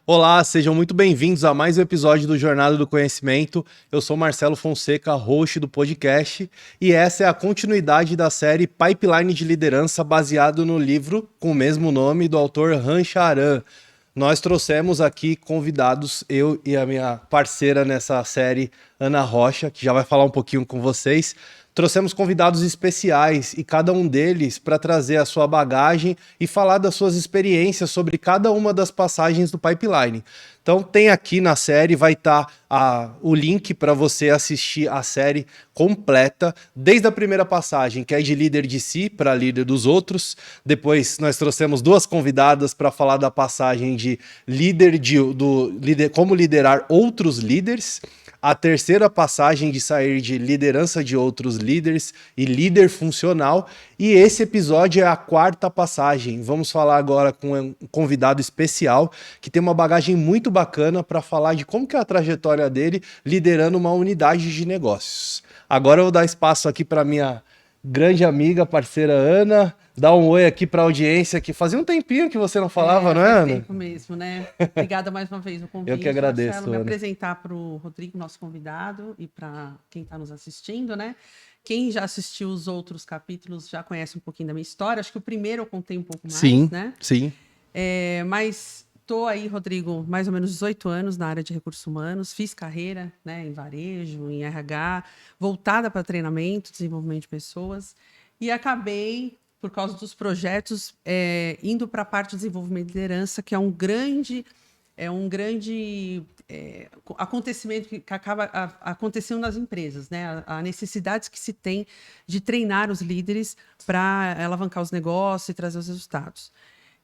Olá, sejam muito bem-vindos a mais um episódio do Jornada do Conhecimento. Eu sou Marcelo Fonseca, host do podcast, e essa é a continuidade da série Pipeline de Liderança, baseado no livro com o mesmo nome do autor Han Charan. Nós trouxemos aqui convidados, eu e a minha parceira nessa série, Ana Rocha, que já vai falar um pouquinho com vocês. Trouxemos convidados especiais e cada um deles para trazer a sua bagagem e falar das suas experiências sobre cada uma das passagens do Pipeline. Então tem aqui na série, vai estar o link para você assistir a série completa, desde a primeira passagem, que é de líder de si para líder dos outros. Depois nós trouxemos duas convidadas para falar da passagem de líder, como liderar outros líderes. A terceira passagem de sair de liderança de outros líderes e líder funcional. E esse episódio é a quarta passagem. Vamos falar agora com um convidado especial que tem uma bagagem muito bacana para falar de como que é a trajetória dele liderando uma unidade de negócios. Agora eu vou dar espaço aqui para minha grande amiga, parceira Ana. Dá um oi aqui para a audiência, que fazia um tempinho que você não falava, não é, Faz Ana? tempo mesmo, né? Obrigada mais uma vez no convite. Eu que agradeço, Marcelo, me Ana. apresentar para o Rodrigo, nosso convidado, e para quem está nos assistindo, né? Quem já assistiu os outros capítulos já conhece um pouquinho da minha história. Acho que o primeiro eu contei um pouco mais, Sim, né? sim. Mas estou aí, Rodrigo, mais ou menos 18 anos na área de recursos humanos. Fiz carreira, né, em varejo, em RH, voltada para treinamento, desenvolvimento de pessoas. E acabei, por causa dos projetos, indo para a parte de desenvolvimento de liderança, que é um grande acontecimento que acaba acontecendo nas empresas, né? A necessidade que se tem de treinar os líderes para alavancar os negócios e trazer os resultados.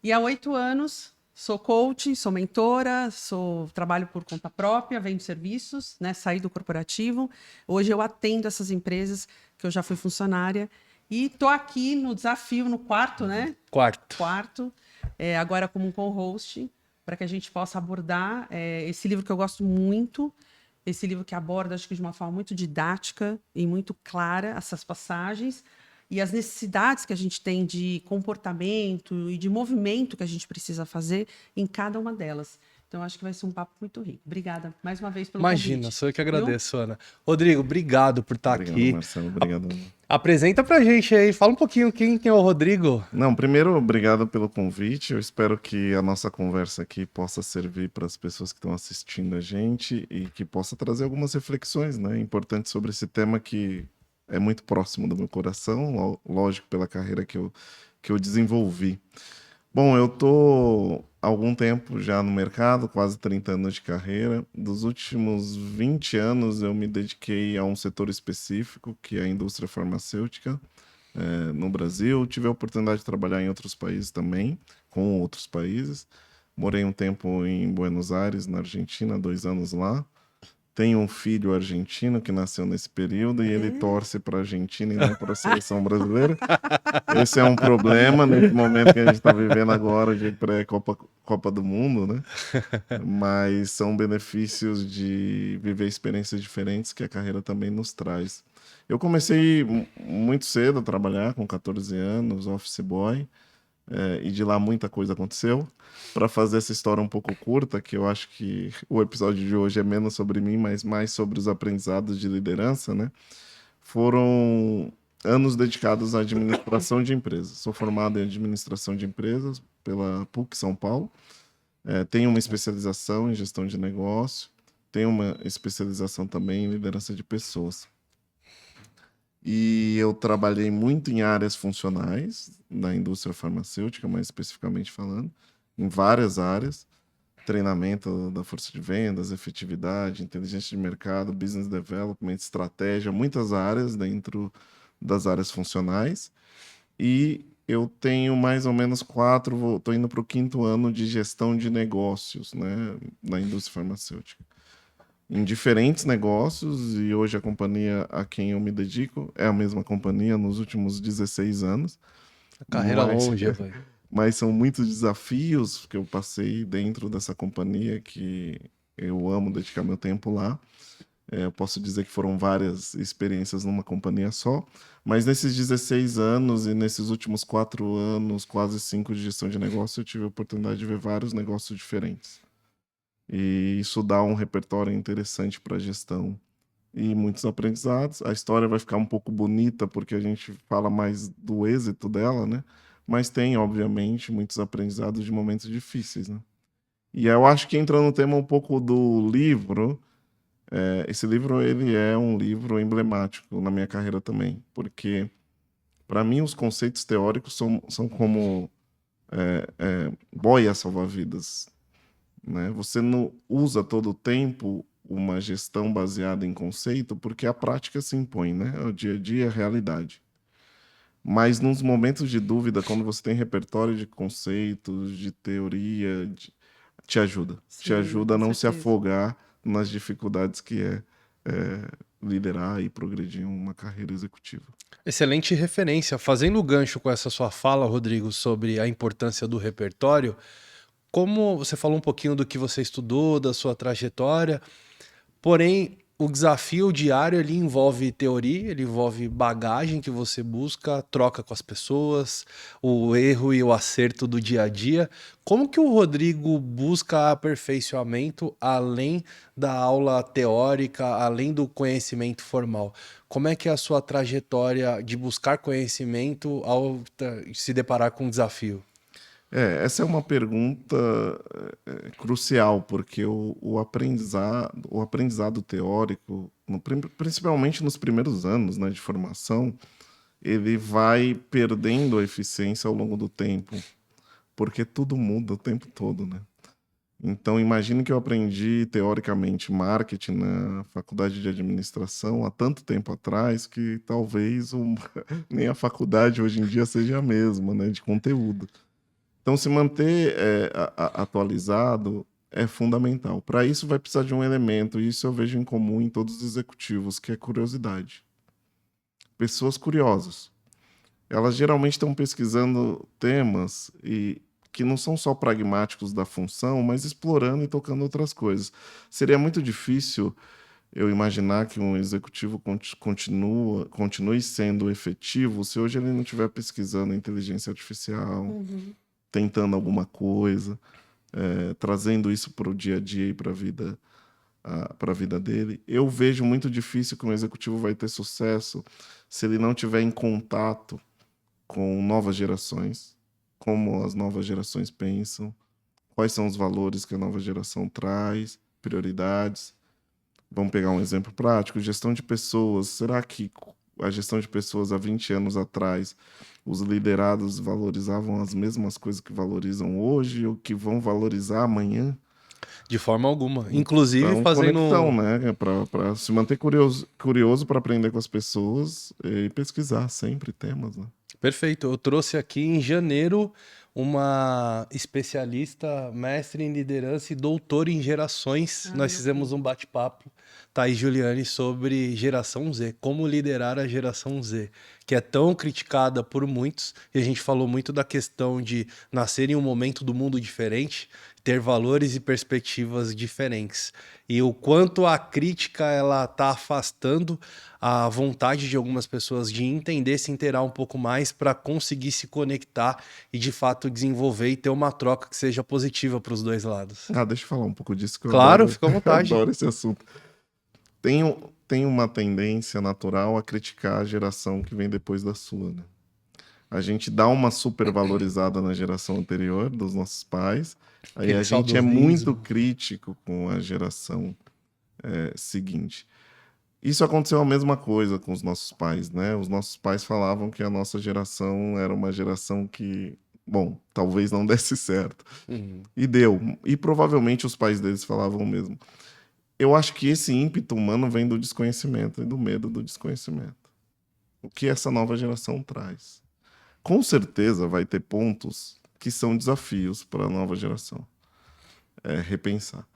E há 8 anos sou coach, sou mentora, trabalho por conta própria, vendo serviços, né? Saí do corporativo. Hoje eu atendo essas empresas que eu já fui funcionária. E estou aqui no desafio, no quarto, né? Quarto, agora como um co-host, para que a gente possa abordar esse livro que eu gosto muito, esse livro que aborda, acho que de uma forma muito didática e muito clara, essas passagens e as necessidades que a gente tem de comportamento e de movimento que a gente precisa fazer em cada uma delas. Então, acho que vai ser um papo muito rico. Obrigada mais uma vez pelo Imagina, convite. sou eu que Viu? agradeço, Ana. Rodrigo, obrigado por estar Obrigado, aqui. Marcelo. Obrigado. Apresenta pra gente aí, fala um pouquinho quem é o Rodrigo. Não, primeiro, obrigado pelo convite. Eu espero que a nossa conversa aqui possa servir para as pessoas que estão assistindo a gente e que possa trazer algumas reflexões, né, importantes sobre esse tema que é muito próximo do meu coração, lógico, pela carreira que eu desenvolvi. Bom, eu tô há algum tempo já no mercado, quase 30 anos de carreira. Dos últimos 20 anos eu me dediquei a um setor específico, que é a indústria farmacêutica, no Brasil. Tive a oportunidade de trabalhar em outros países também, com outros países. Morei um tempo em Buenos Aires, na Argentina, 2 anos lá. Tenho um filho argentino que nasceu nesse período e ele torce para a Argentina e não para a seleção brasileira. Esse é um problema nesse momento que a gente está vivendo agora de pré-Copa do Mundo, né? Mas são benefícios de viver experiências diferentes que a carreira também nos traz. Eu comecei muito cedo a trabalhar, com 14 anos, office boy, e de lá muita coisa aconteceu. Para fazer essa história um pouco curta, que eu acho que o episódio de hoje é menos sobre mim, mas mais sobre os aprendizados de liderança, né? Foram anos dedicados à administração de empresas. Sou formado em administração de empresas pela PUC São Paulo. Tenho uma especialização em gestão de negócio. Tenho uma especialização também em liderança de pessoas. E eu trabalhei muito em áreas funcionais da indústria farmacêutica, mais especificamente falando, em várias áreas. Treinamento da força de vendas, efetividade, inteligência de mercado, business development, estratégia, muitas áreas dentro das áreas funcionais. E eu tenho mais ou menos estou indo para o 5º ano de gestão de negócios, né, na indústria farmacêutica. Em diferentes negócios, e hoje a companhia a quem eu me dedico é a mesma companhia nos últimos 16 anos. Carreira longa, velho. Mas são muitos desafios que eu passei dentro dessa companhia que eu amo dedicar meu tempo lá. Eu posso dizer que foram várias experiências numa companhia só, mas nesses 16 anos e nesses últimos 4 anos, quase 5 de gestão de negócio, eu tive a oportunidade de ver vários negócios diferentes. E isso dá um repertório interessante para a gestão e muitos aprendizados. A história vai ficar um pouco bonita porque a gente fala mais do êxito dela, né? Mas tem, obviamente, muitos aprendizados de momentos difíceis, né? E eu acho que entra no tema um pouco do livro. Esse livro, ele é um livro emblemático na minha carreira também, porque, para mim, os conceitos teóricos são como boias salva-vidas, né? Você não usa todo o tempo uma gestão baseada em conceito, porque a prática se impõe, né? O dia a dia é a realidade. Mas nos momentos de dúvida, quando você tem repertório de conceitos, de teoria, te ajuda. Te Sim, ajuda a com não se certeza. afogar nas dificuldades que liderar e progredir em uma carreira executiva. Excelente referência. Fazendo o gancho com essa sua fala, Rodrigo, sobre a importância do repertório, como você falou um pouquinho do que você estudou, da sua trajetória, porém, o desafio diário ele envolve teoria, ele envolve bagagem que você busca, troca com as pessoas, o erro e o acerto do dia a dia. Como que o Rodrigo busca aperfeiçoamento além da aula teórica, além do conhecimento formal? Como é que é a sua trajetória de buscar conhecimento ao se deparar com um desafio? Essa é uma pergunta crucial, porque o aprendizado teórico, principalmente nos primeiros anos, né, de formação, ele vai perdendo a eficiência ao longo do tempo, porque tudo muda o tempo todo, né? Então, imagine que eu aprendi teoricamente marketing na faculdade de administração há tanto tempo atrás que talvez nem a faculdade hoje em dia seja a mesma, né, de conteúdo. Então, se manter atualizado é fundamental. Para isso, vai precisar de um elemento, e isso eu vejo em comum em todos os executivos, que é curiosidade. Pessoas curiosas. Elas geralmente estão pesquisando temas que não são só pragmáticos da função, mas explorando e tocando outras coisas. Seria muito difícil eu imaginar que um executivo continue sendo efetivo se hoje ele não estiver pesquisando inteligência artificial, tentando alguma coisa, trazendo isso para o dia a dia e para a vida dele. Eu vejo muito difícil que um executivo vai ter sucesso se ele não tiver em contato com novas gerações, como as novas gerações pensam, quais são os valores que a nova geração traz, prioridades. Vamos pegar um exemplo prático, gestão de pessoas. Será que a gestão de pessoas há 20 anos atrás, os liderados valorizavam as mesmas coisas que valorizam hoje ou que vão valorizar amanhã? De forma alguma. Inclusive Então, conexão, fazendo. né? Para se manter curioso para aprender com as pessoas e pesquisar sempre temas, né? Perfeito. Eu trouxe aqui em janeiro uma especialista, mestre em liderança e doutora em gerações. Nós fizemos um bate-papo, Thaís Juliane, sobre geração Z, como liderar a geração Z, que é tão criticada por muitos, e a gente falou muito da questão de nascer em um momento do mundo diferente, ter valores e perspectivas diferentes. E o quanto a crítica ela está afastando a vontade de algumas pessoas de entender, se inteirar um pouco mais para conseguir se conectar e de fato desenvolver e ter uma troca que seja positiva para os dois lados. Deixa eu falar um pouco disso que eu Claro, adoro, fica à vontade. adoro esse assunto. Tem uma tendência natural a criticar a geração que vem depois da sua, né? A gente dá uma supervalorizada na geração anterior, dos nossos pais, aí Aquele a gente é saudosismo. muito crítico com a geração seguinte. Isso aconteceu a mesma coisa com os nossos pais, né? Os nossos pais falavam que a nossa geração era uma geração que, bom, talvez não desse certo. E deu. E provavelmente os pais deles falavam o mesmo. Eu acho que esse ímpeto humano vem do desconhecimento e do medo do desconhecimento. O que essa nova geração traz? Com certeza vai ter pontos que são desafios para a nova geração repensar.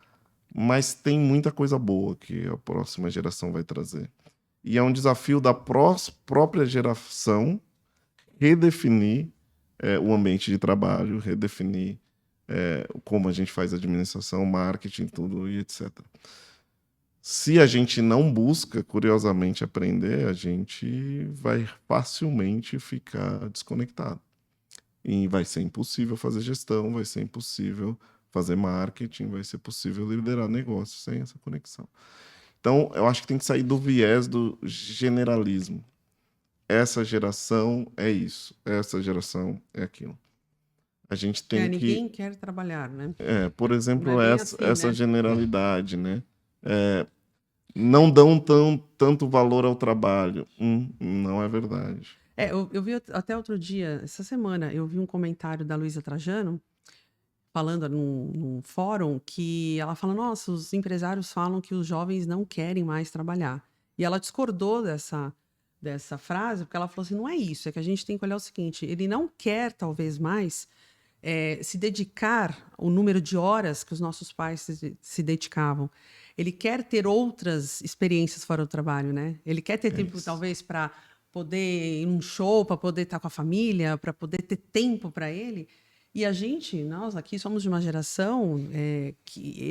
Mas tem muita coisa boa que a próxima geração vai trazer. E é um desafio da própria geração redefinir o ambiente de trabalho, redefinir como a gente faz administração, marketing, tudo e etc. Se a gente não busca, curiosamente, aprender, a gente vai facilmente ficar desconectado. E vai ser impossível fazer gestão, vai ser impossível fazer marketing, vai ser possível liderar negócios sem essa conexão. Então, eu acho que tem que sair do viés do generalismo. Essa geração é isso, essa geração é aquilo. A gente tem Ninguém quer trabalhar, né? por exemplo, Não é bem essa assim, né? generalidade, né? Não dão tanto valor ao trabalho. Não é verdade. Eu vi até outro dia, essa semana, eu vi um comentário da Luísa Trajano, falando num fórum, que ela fala, nossa, os empresários falam que os jovens não querem mais trabalhar. E ela discordou dessa frase, porque ela falou assim, não é isso, é que a gente tem que olhar o seguinte, ele não quer, talvez, mais se dedicar o número de horas que os nossos pais se dedicavam. Ele quer ter outras experiências fora do trabalho, né? Ele quer ter tempo, talvez, para poder ir num show, para poder estar com a família, para poder ter tempo para ele. E a gente, nós aqui somos de uma geração,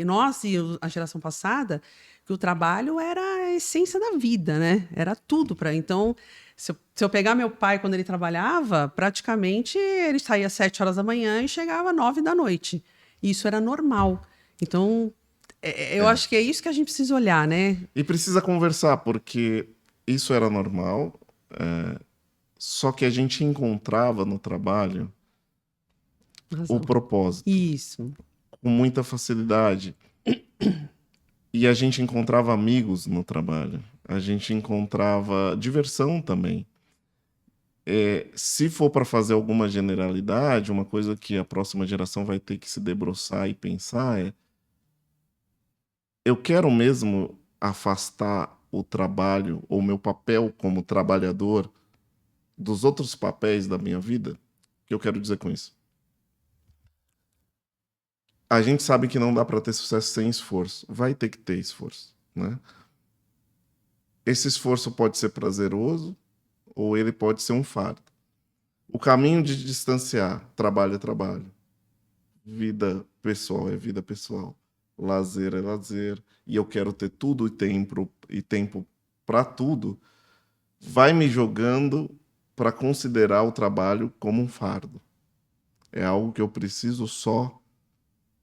nós e a geração passada, que o trabalho era a essência da vida, né? Era tudo para. Então, se eu pegar meu pai quando ele trabalhava, praticamente ele saía às 7 horas da manhã e chegava às 9 da noite. E isso era normal. Então, eu acho que é isso que a gente precisa olhar, né? E precisa conversar, porque isso era normal, só que a gente encontrava no trabalho Razão. o propósito. Isso. Com muita facilidade. E a gente encontrava amigos no trabalho. A gente encontrava diversão também. Se for para fazer alguma generalidade, uma coisa que a próxima geração vai ter que se debruçar e pensar eu quero mesmo afastar o trabalho ou meu papel como trabalhador dos outros papéis da minha vida? O que eu quero dizer com isso? A gente sabe que não dá para ter sucesso sem esforço. Vai ter que ter esforço, né? Esse esforço pode ser prazeroso ou ele pode ser um fardo. O caminho de distanciar trabalho é trabalho. Vida pessoal é vida pessoal. Lazer é lazer. E eu quero ter tudo e tempo para tudo. Vai me jogando para considerar o trabalho como um fardo. É algo que eu preciso só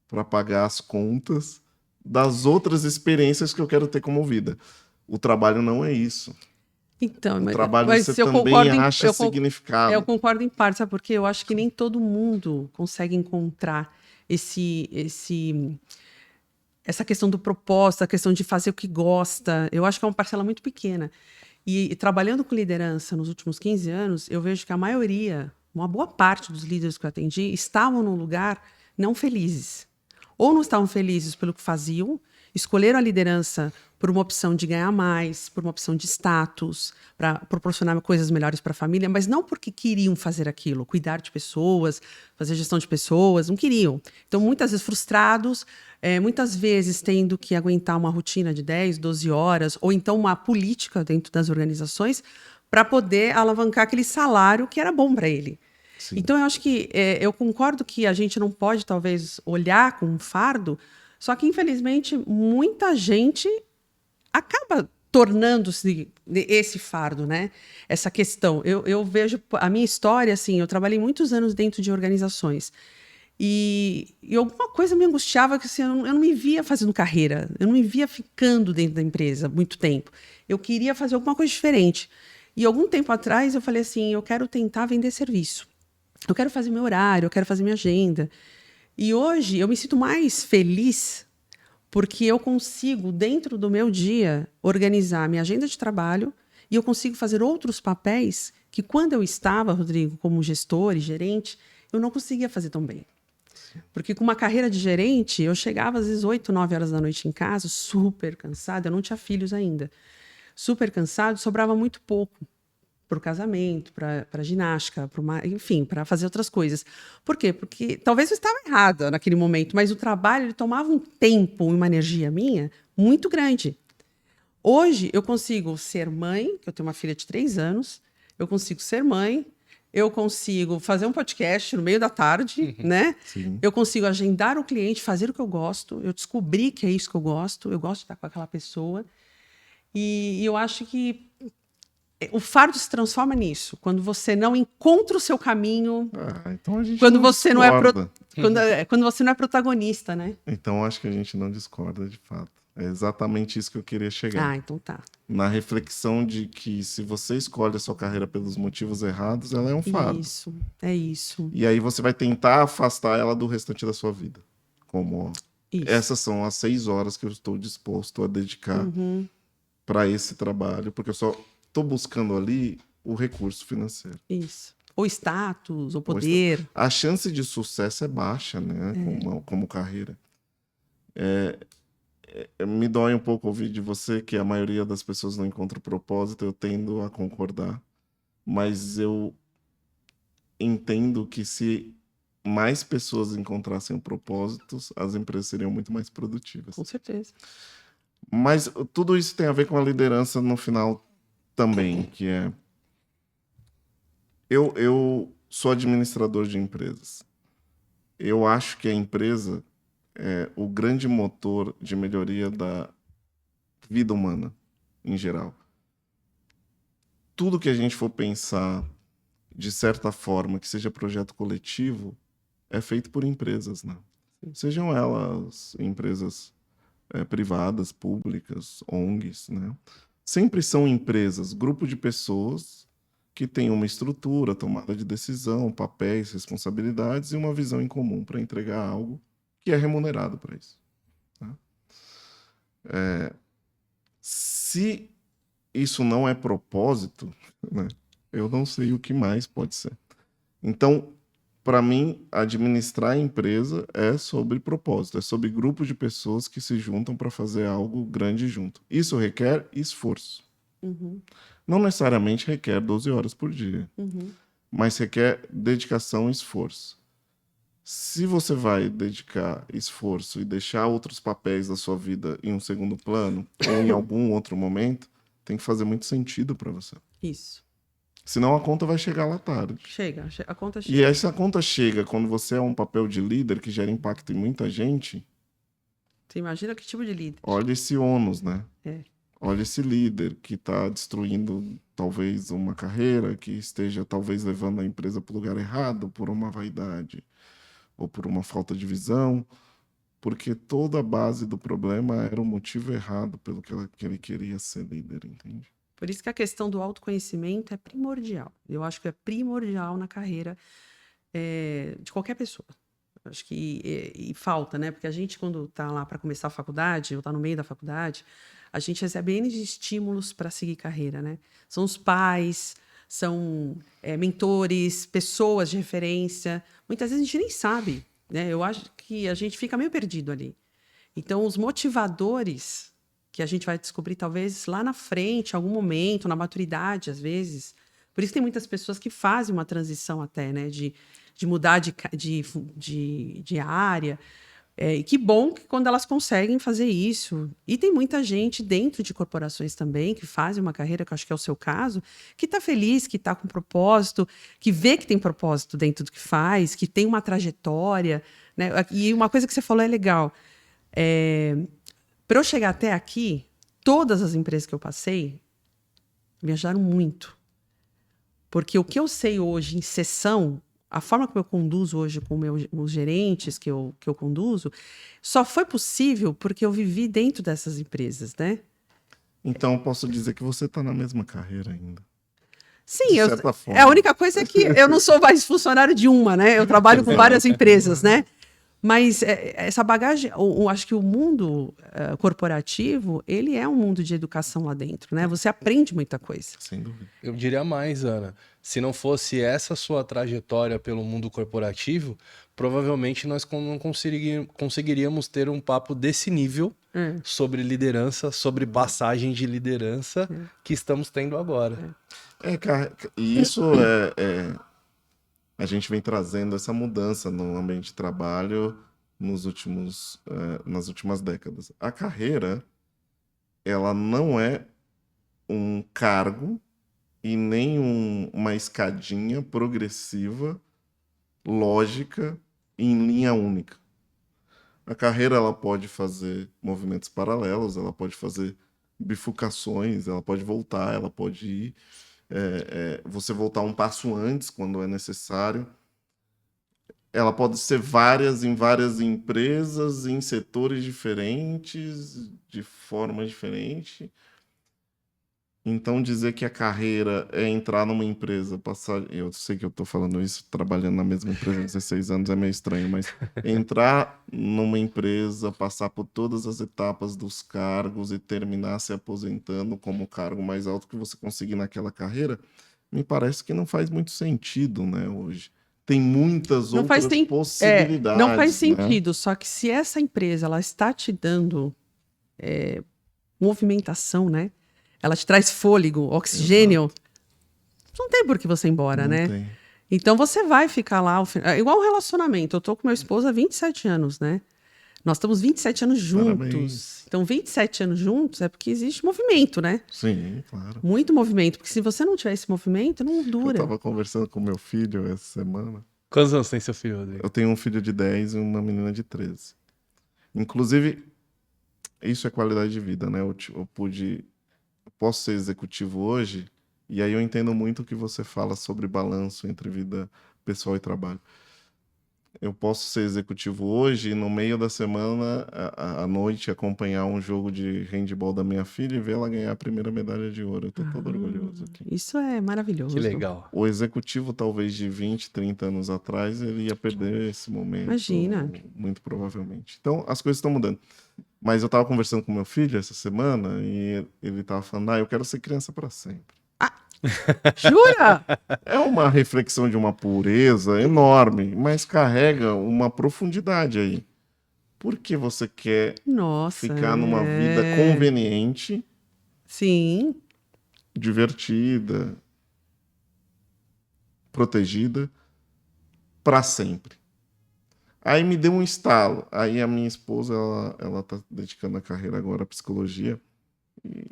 para pagar as contas das outras experiências que eu quero ter como vida. O trabalho não é isso. Então, O trabalho mas você eu também concordo acha significado. Eu concordo em parte, sabe por quê? Eu acho que nem todo mundo consegue encontrar essa questão do propósito, a questão de fazer o que gosta. Eu acho que é uma parcela muito pequena. E trabalhando com liderança nos últimos 15 anos, eu vejo que a maioria, uma boa parte dos líderes que eu atendi, estavam num lugar não felizes. Ou não estavam felizes pelo que faziam, escolheram a liderança por uma opção de ganhar mais, por uma opção de status, para proporcionar coisas melhores para a família, mas não porque queriam fazer aquilo, cuidar de pessoas, fazer gestão de pessoas, não queriam. Então, muitas vezes frustrados, muitas vezes tendo que aguentar uma rotina de 10, 12 horas, ou então uma política dentro das organizações, para poder alavancar aquele salário que era bom para ele. Sim. Então, eu acho que eu concordo que a gente não pode, talvez, olhar com um fardo, só que, infelizmente, muita gente acaba tornando-se esse fardo, né? Essa questão. Eu vejo a minha história, assim, eu trabalhei muitos anos dentro de organizações. E alguma coisa me angustiava, que assim, eu não me via fazendo carreira, eu não me via ficando dentro da empresa muito tempo. Eu queria fazer alguma coisa diferente. E algum tempo atrás eu falei assim, eu quero tentar vender serviço. Eu quero fazer meu horário, eu quero fazer minha agenda. E hoje eu me sinto mais feliz porque eu consigo, dentro do meu dia, organizar minha agenda de trabalho e eu consigo fazer outros papéis que, quando eu estava, Rodrigo, como gestor e gerente, eu não conseguia fazer tão bem. Porque com uma carreira de gerente, eu chegava às vezes 8, 9 horas da noite em casa, super cansada, eu não tinha filhos ainda. Super cansado, sobrava muito pouco para o casamento, para ginástica, enfim, para fazer outras coisas. Por quê? Porque talvez eu estava errada naquele momento, mas o trabalho ele tomava um tempo e uma energia minha muito grande. Hoje eu consigo ser mãe, que eu tenho uma filha de 3 anos, eu consigo ser mãe, eu consigo fazer um podcast no meio da tarde, né? Sim. Eu consigo agendar o cliente, fazer o que eu gosto, eu descobri que é isso que eu gosto de estar com aquela pessoa. E eu acho que o fardo se transforma nisso, quando você não encontra o seu caminho, Então a gente quando não você não é discorda. Quando você não é protagonista, né? Então, acho que a gente não discorda de fato. É exatamente isso que eu queria chegar. Ah, então tá. Na reflexão de que se você escolhe a sua carreira pelos motivos errados, ela é um fardo. Isso, é isso. E aí você vai tentar afastar ela do restante da sua vida. Como Isso. essas são as 6 horas que eu estou disposto a dedicar para esse trabalho, porque eu só estou buscando ali o recurso financeiro. Isso. Ou status, ou poder. A chance de sucesso é baixa, né? Como carreira. Me dói um pouco ouvir de você que a maioria das pessoas não encontra o propósito, eu tendo a concordar. Mas eu entendo que se mais pessoas encontrassem o propósito, as empresas seriam muito mais produtivas. Com certeza. Mas tudo isso tem a ver com a liderança no final também, que é... Eu sou administrador de empresas. Eu acho que a empresa é o grande motor de melhoria da vida humana, em geral. Tudo que a gente for pensar, de certa forma, que seja projeto coletivo, é feito por empresas, né? Sejam elas empresas privadas, públicas, ONGs, né? Sempre são empresas, grupo de pessoas que têm uma estrutura, tomada de decisão, papéis, responsabilidades e uma visão em comum para entregar algo que é remunerado para isso. Tá? Se isso não é propósito, né, eu não sei o que mais pode ser. Então, para mim, administrar a empresa é sobre propósito, é sobre grupo de pessoas que se juntam para fazer algo grande junto. Isso requer esforço. Não necessariamente requer 12 horas por dia, mas requer dedicação e esforço. Se você vai dedicar esforço e deixar outros papéis da sua vida em um segundo plano, ou em algum outro momento, tem que fazer muito sentido para você. Isso. Senão a conta vai chegar lá tarde. A conta E chega. essa conta chega quando você é um papel de líder que gera impacto em muita gente. Você imagina que tipo de líder? Olha esse ônus, né? É. Olha esse líder que está destruindo talvez uma carreira, que esteja talvez levando a empresa para o lugar errado por uma vaidade ou por uma falta de visão, porque toda a base do problema era o motivo errado pelo que ele queria ser líder, entende? Por isso que a questão do autoconhecimento é primordial. Eu acho que é primordial na carreira de qualquer pessoa. Acho que e falta, né? Porque a gente, quando está lá para começar a faculdade, ou está no meio da faculdade, a gente recebe N de estímulos para seguir carreira, né? São os pais, são mentores, pessoas de referência. Muitas vezes a gente nem sabe, né? Eu acho que a gente fica meio perdido ali. Então, os motivadores que a gente vai descobrir talvez lá na frente, em algum momento, na maturidade, às vezes. Por isso tem muitas pessoas que fazem uma transição até, né? De mudar de área. E que bom que quando elas conseguem fazer isso. E tem muita gente dentro de corporações também que fazem uma carreira, que eu acho que é o seu caso, que está feliz, que está com propósito, que vê que tem propósito dentro do que faz, que tem uma trajetória, né? E uma coisa que você falou é legal. Para eu chegar até aqui, todas as empresas que eu passei me ajudaram muito. Porque o que eu sei hoje em sessão, a forma como eu conduzo hoje com os gerentes que eu conduzo, só foi possível porque eu vivi dentro dessas empresas, né? Então, eu posso dizer que você está na mesma carreira ainda. Sim, de certa forma. A única coisa é que eu não sou mais funcionário de uma, né? Eu trabalho com várias empresas, né? Mas essa bagagem, eu acho que o mundo corporativo, ele é um mundo de educação lá dentro, né? Você aprende muita coisa. Sem dúvida. Eu diria mais, Ana. Se não fosse essa sua trajetória pelo mundo corporativo, provavelmente nós não conseguiríamos ter um papo desse nível sobre liderança, sobre passagem de liderança que estamos tendo agora. Cara, e isso a gente vem trazendo essa mudança no ambiente de trabalho nas últimas décadas. A carreira, ela não é um cargo e nem uma escadinha progressiva, lógica, em linha única. A carreira, ela pode fazer movimentos paralelos, ela pode fazer bifurcações, ela pode voltar, ela pode ir... você voltar um passo antes quando é necessário. ela pode ser várias em várias empresas, em setores diferentes, de forma diferente. Então, dizer que a carreira é entrar numa empresa, passar. Eu sei que eu estou falando isso trabalhando na mesma empresa há 16 anos, é meio estranho, mas entrar numa empresa, passar por todas as etapas dos cargos e terminar se aposentando como o cargo mais alto que você conseguir naquela carreira, me parece que não faz muito sentido, né, hoje. Tem muitas Não faz, outras não faz possibilidades, né? sentido, só que se essa empresa ela está te dando movimentação, né? Ela te traz fôlego, oxigênio, não tem por que você ir embora, Não né? tem. Então você vai ficar lá, é igual um relacionamento. Eu tô com meu esposo há 27 anos, né? Nós estamos 27 anos juntos. Parabéns. Então, 27 anos juntos é porque existe movimento, né? Sim, claro. Muito movimento. Porque se você não tiver esse movimento, não Eu dura. estava conversando com meu filho essa semana. Quantos anos tem seu filho, Rodrigo? Eu tenho um filho de 10 e uma menina de 13. Inclusive, isso é qualidade de vida, né? Eu posso ser executivo hoje, e aí eu entendo muito o que você fala sobre balanço entre vida pessoal e trabalho. Eu posso ser executivo hoje e no meio da semana, à noite, acompanhar um jogo de handball da minha filha e ver ela ganhar a primeira medalha de ouro. Eu tô todo orgulhoso aqui. Isso é maravilhoso. Que legal. O executivo, talvez de 20, 30 anos atrás, ele ia perder esse momento. Imagina. Muito provavelmente. Então, as coisas estão mudando. Mas eu estava conversando com meu filho essa semana e ele estava falando, eu quero ser criança para sempre. Jura? É uma reflexão de uma pureza enorme, mas carrega uma profundidade aí. Por que você quer Nossa. ficar numa vida conveniente, Sim. divertida, protegida, para sempre? Aí me deu um estalo. Aí a minha esposa, ela tá dedicando a carreira agora à psicologia.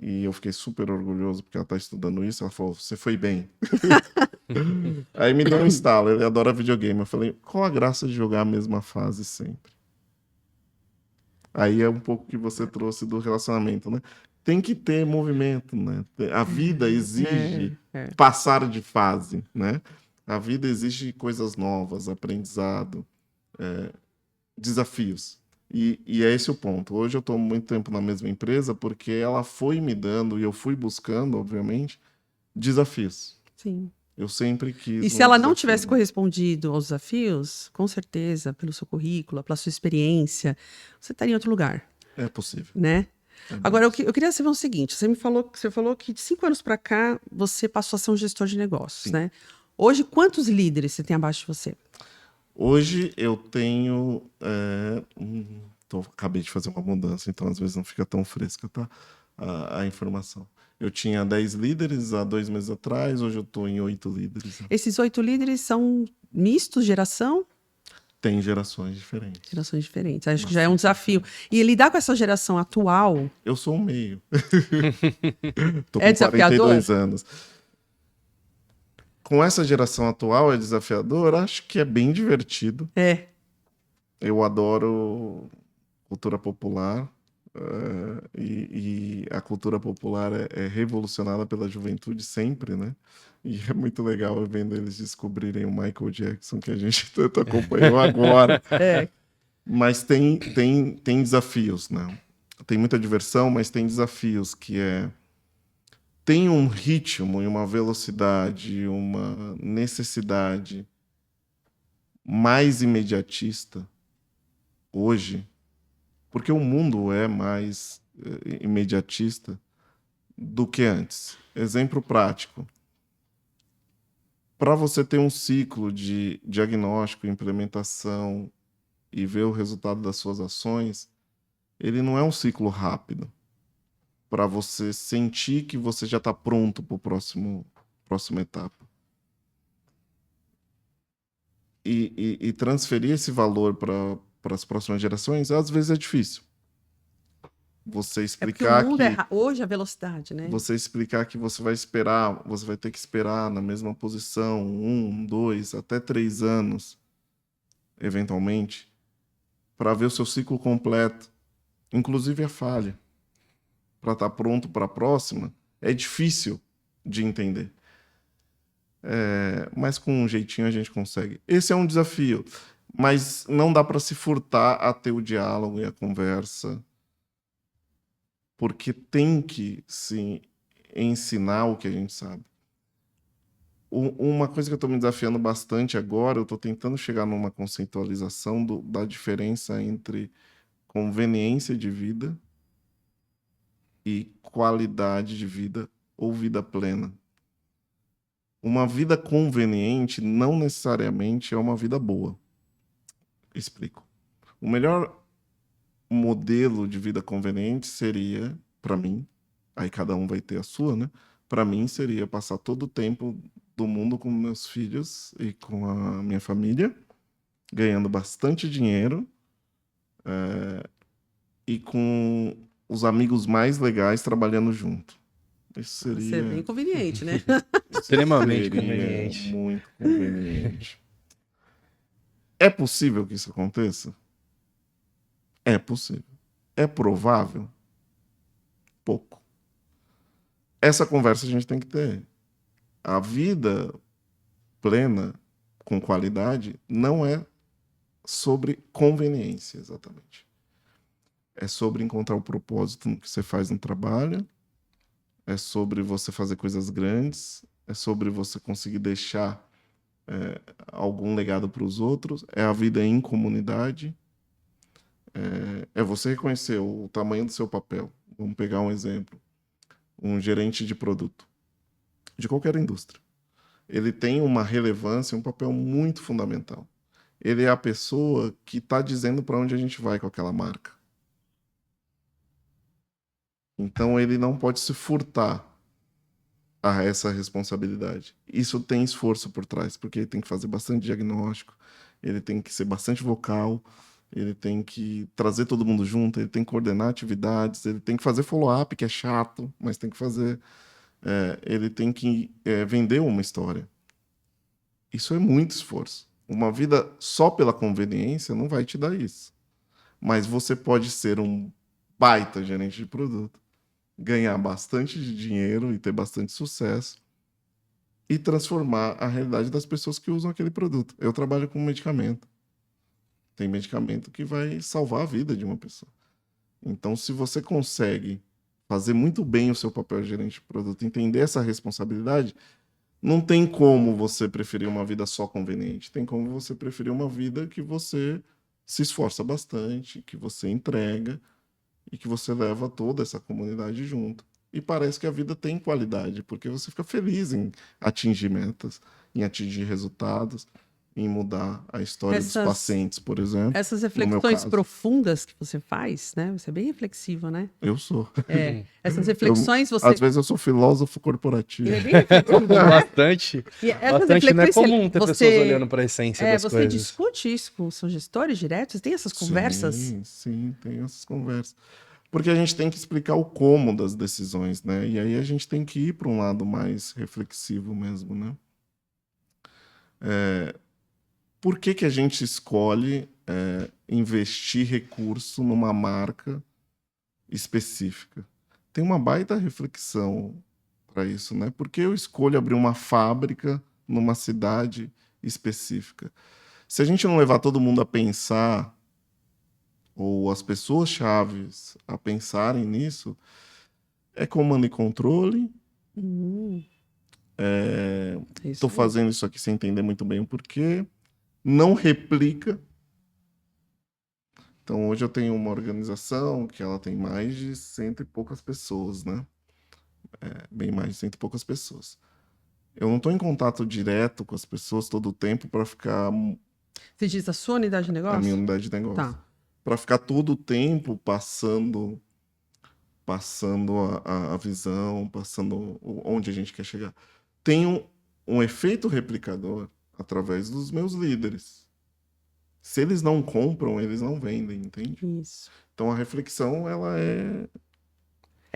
E eu fiquei super orgulhoso porque ela tá estudando isso. Ela falou, você foi bem. Aí me deu um estalo. Ele adora videogame. Eu falei, qual a graça de jogar a mesma fase sempre? Aí é um pouco que você trouxe do relacionamento, né? Tem que ter movimento, né? A vida exige passar de fase, né? A vida exige coisas novas, aprendizado, desafios. E é esse o ponto. Hoje eu estou muito tempo na mesma empresa porque ela foi me dando, e eu fui buscando, obviamente, desafios. Sim. Eu sempre quis. E se ela não tivesse correspondido aos desafios, com certeza, pelo seu currículo, pela sua experiência, você estaria em outro lugar. É possível. Né? Agora, eu queria saber o seguinte: você falou que de 5 anos para cá você passou a ser um gestor de negócios, Sim. né? Hoje, quantos líderes você tem abaixo de você? Hoje eu tenho. Acabei de fazer uma mudança, então às vezes não fica tão fresca, tá? A informação. Eu tinha 10 líderes há 2 meses atrás, hoje eu estou em 8 líderes. Esses 8 líderes são mistos, geração? Tem gerações diferentes. Gerações diferentes. Acho que já é um desafio. E lidar com essa geração atual. Eu sou um meio. Tô É com desafiador? 42 anos. Com essa geração atual é desafiador? Acho que é bem divertido. É. Eu adoro cultura popular. E a cultura popular é revolucionada pela juventude sempre, né? E é muito legal vendo eles descobrirem o Michael Jackson, que a gente tanto acompanhou agora. Mas tem desafios, né? Tem muita diversão, mas tem desafios, que tem um ritmo e uma velocidade, uma necessidade mais imediatista hoje, porque o mundo é mais imediatista do que antes. Exemplo prático. Para você ter um ciclo de diagnóstico, implementação e ver o resultado das suas ações, ele não é um ciclo rápido. Para você sentir que você já está pronto para a próxima etapa. E transferir esse valor para as próximas gerações, às vezes é difícil. Você explicar porque o mundo hoje a velocidade, né? Você explicar que você vai ter que esperar na mesma posição 1, 2, até 3 anos, eventualmente, para ver o seu ciclo completo, inclusive a falha, para estar pronto para a próxima, é difícil de entender. Mas com um jeitinho a gente consegue. Esse é um desafio. Mas não dá para se furtar a ter o diálogo e a conversa, porque tem que se ensinar o que a gente sabe. Uma coisa que eu estou me desafiando bastante agora, eu estou tentando chegar numa conceitualização da diferença entre conveniência de vida e qualidade de vida ou vida plena. Uma vida conveniente não necessariamente é uma vida boa. Explico. O melhor modelo de vida conveniente seria, para mim, aí cada um vai ter a sua, né? Para mim seria passar todo o tempo do mundo com meus filhos e com a minha família, ganhando bastante dinheiro, e com os amigos mais legais trabalhando junto. Isso Ser seria bem conveniente, né? Extremamente seria conveniente. muito conveniente. É possível que isso aconteça? É possível. É provável? Pouco. Essa conversa a gente tem que ter. A vida plena, com qualidade, não é sobre conveniência, exatamente. É sobre encontrar o propósito no que você faz no trabalho, é sobre você fazer coisas grandes, é sobre você conseguir deixar algum legado para os outros, é a vida em comunidade, é você reconhecer o tamanho do seu papel. Vamos pegar um exemplo. Um gerente de produto, de qualquer indústria. Ele tem uma relevância, um papel muito fundamental. Ele é a pessoa que está dizendo para onde a gente vai com aquela marca. Então ele não pode se furtar a essa responsabilidade. Isso tem esforço por trás, porque ele tem que fazer bastante diagnóstico, ele tem que ser bastante vocal, ele tem que trazer todo mundo junto, ele tem que coordenar atividades, ele tem que fazer follow-up, que é chato, mas tem que fazer. Ele tem que vender uma história. Isso é muito esforço. Uma vida só pela conveniência não vai te dar isso. Mas você pode ser um baita gerente de produto, ganhar bastante de dinheiro e ter bastante sucesso e transformar a realidade das pessoas que usam aquele produto. Eu trabalho com medicamento. Tem medicamento que vai salvar a vida de uma pessoa. Então, se você consegue fazer muito bem o seu papel de gerente de produto, entender essa responsabilidade, não tem como você preferir uma vida só conveniente. Tem como você preferir uma vida que você se esforça bastante, que você entrega e que você leva toda essa comunidade junto. E parece que a vida tem qualidade, porque você fica feliz em atingir metas, em atingir resultados, em mudar a história dos pacientes, por exemplo. Essas No meu reflexões caso, profundas que você faz, né? Você é bem reflexivo, né? eu sou. Essas reflexões você... Às vezes eu sou filósofo corporativo. Ele é bem reflexivo, né? Bastante. E essas Bastante. Não é reflexões, comum ter pessoas olhando para a essência das você coisas. discute isso com seus gestores diretos? Tem essas conversas? Sim, tem essas conversas. Porque a gente tem que explicar o como das decisões, né? E aí a gente tem que ir para um lado mais reflexivo mesmo, né? Por que a gente escolhe investir recurso numa marca específica? Tem uma baita reflexão para isso, né? Por que eu escolho abrir uma fábrica numa cidade específica? Se a gente não levar todo mundo a pensar, ou as pessoas chaves a pensarem nisso, é comando e controle. Estou fazendo isso aqui sem entender muito bem o porquê. Não replica. Então, hoje eu tenho uma organização que ela tem mais de 100 e poucas pessoas, né? Bem mais de 100 e poucas pessoas. Eu não estou em contato direto com as pessoas todo o tempo para ficar... Você diz a sua unidade de negócio? A minha unidade de negócio. Tá. Para ficar todo o tempo passando a visão, passando onde a gente quer chegar. Tem um efeito replicador através dos meus líderes. Se eles não compram, eles não vendem, entende? Isso. Então a reflexão, ela é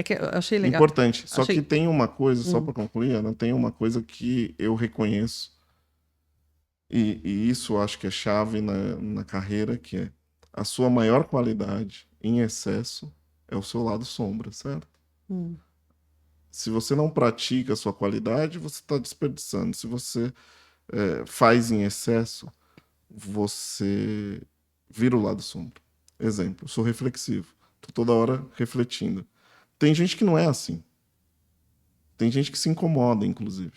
que eu achei legal. Importante. Só que tem uma coisa, só para concluir, Ana, tem uma coisa que eu reconheço, e isso eu acho que é chave na carreira, que é a sua maior qualidade em excesso é o seu lado sombra, certo? Se você não pratica a sua qualidade, você está desperdiçando. Se você faz em excesso, você vira o lado sombra. Exemplo, eu sou reflexivo. Tô toda hora refletindo. Tem gente que não é assim. Tem gente que se incomoda, inclusive.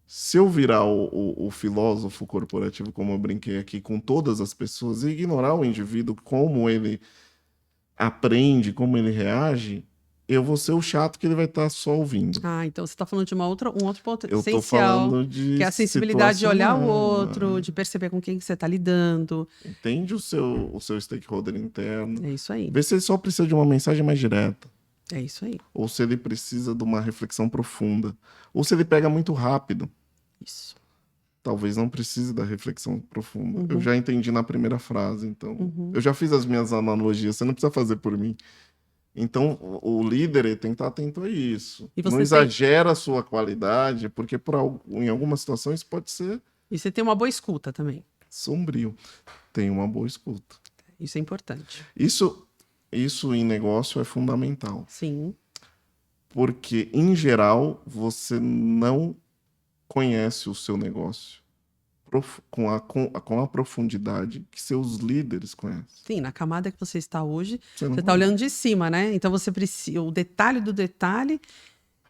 Se eu virar o filósofo corporativo, como eu brinquei aqui, com todas as pessoas, e ignorar o indivíduo, como ele aprende, como ele reage, eu vou ser o chato que ele vai estar só ouvindo. Ah, então você está falando de um outro ponto Eu tô essencial, falando de que é a sensibilidade de olhar o situacional, outro, né? de perceber com quem que você está lidando. Entende o seu stakeholder interno. É isso aí. Vê se ele só precisa de uma mensagem mais direta. É isso aí. Ou se ele precisa de uma reflexão profunda. Ou se ele pega muito rápido. Isso. Talvez não precise da reflexão profunda. Uhum. Eu já entendi na primeira frase, então. Uhum. Eu já fiz as minhas analogias, você não precisa fazer por mim. Então, o líder ele tem que estar atento a isso. E você Não tem- exagera a sua qualidade, porque em algumas situações pode ser E você tem uma boa escuta também. sombrio. Tem uma boa escuta. Isso é importante. Isso em negócio é fundamental. Sim. Porque, em geral, você não conhece o seu negócio com a profundidade que seus líderes conhecem. Sim, na camada que você está hoje, Você não você está conhece. olhando de cima, né? Então você precisa, o detalhe do detalhe,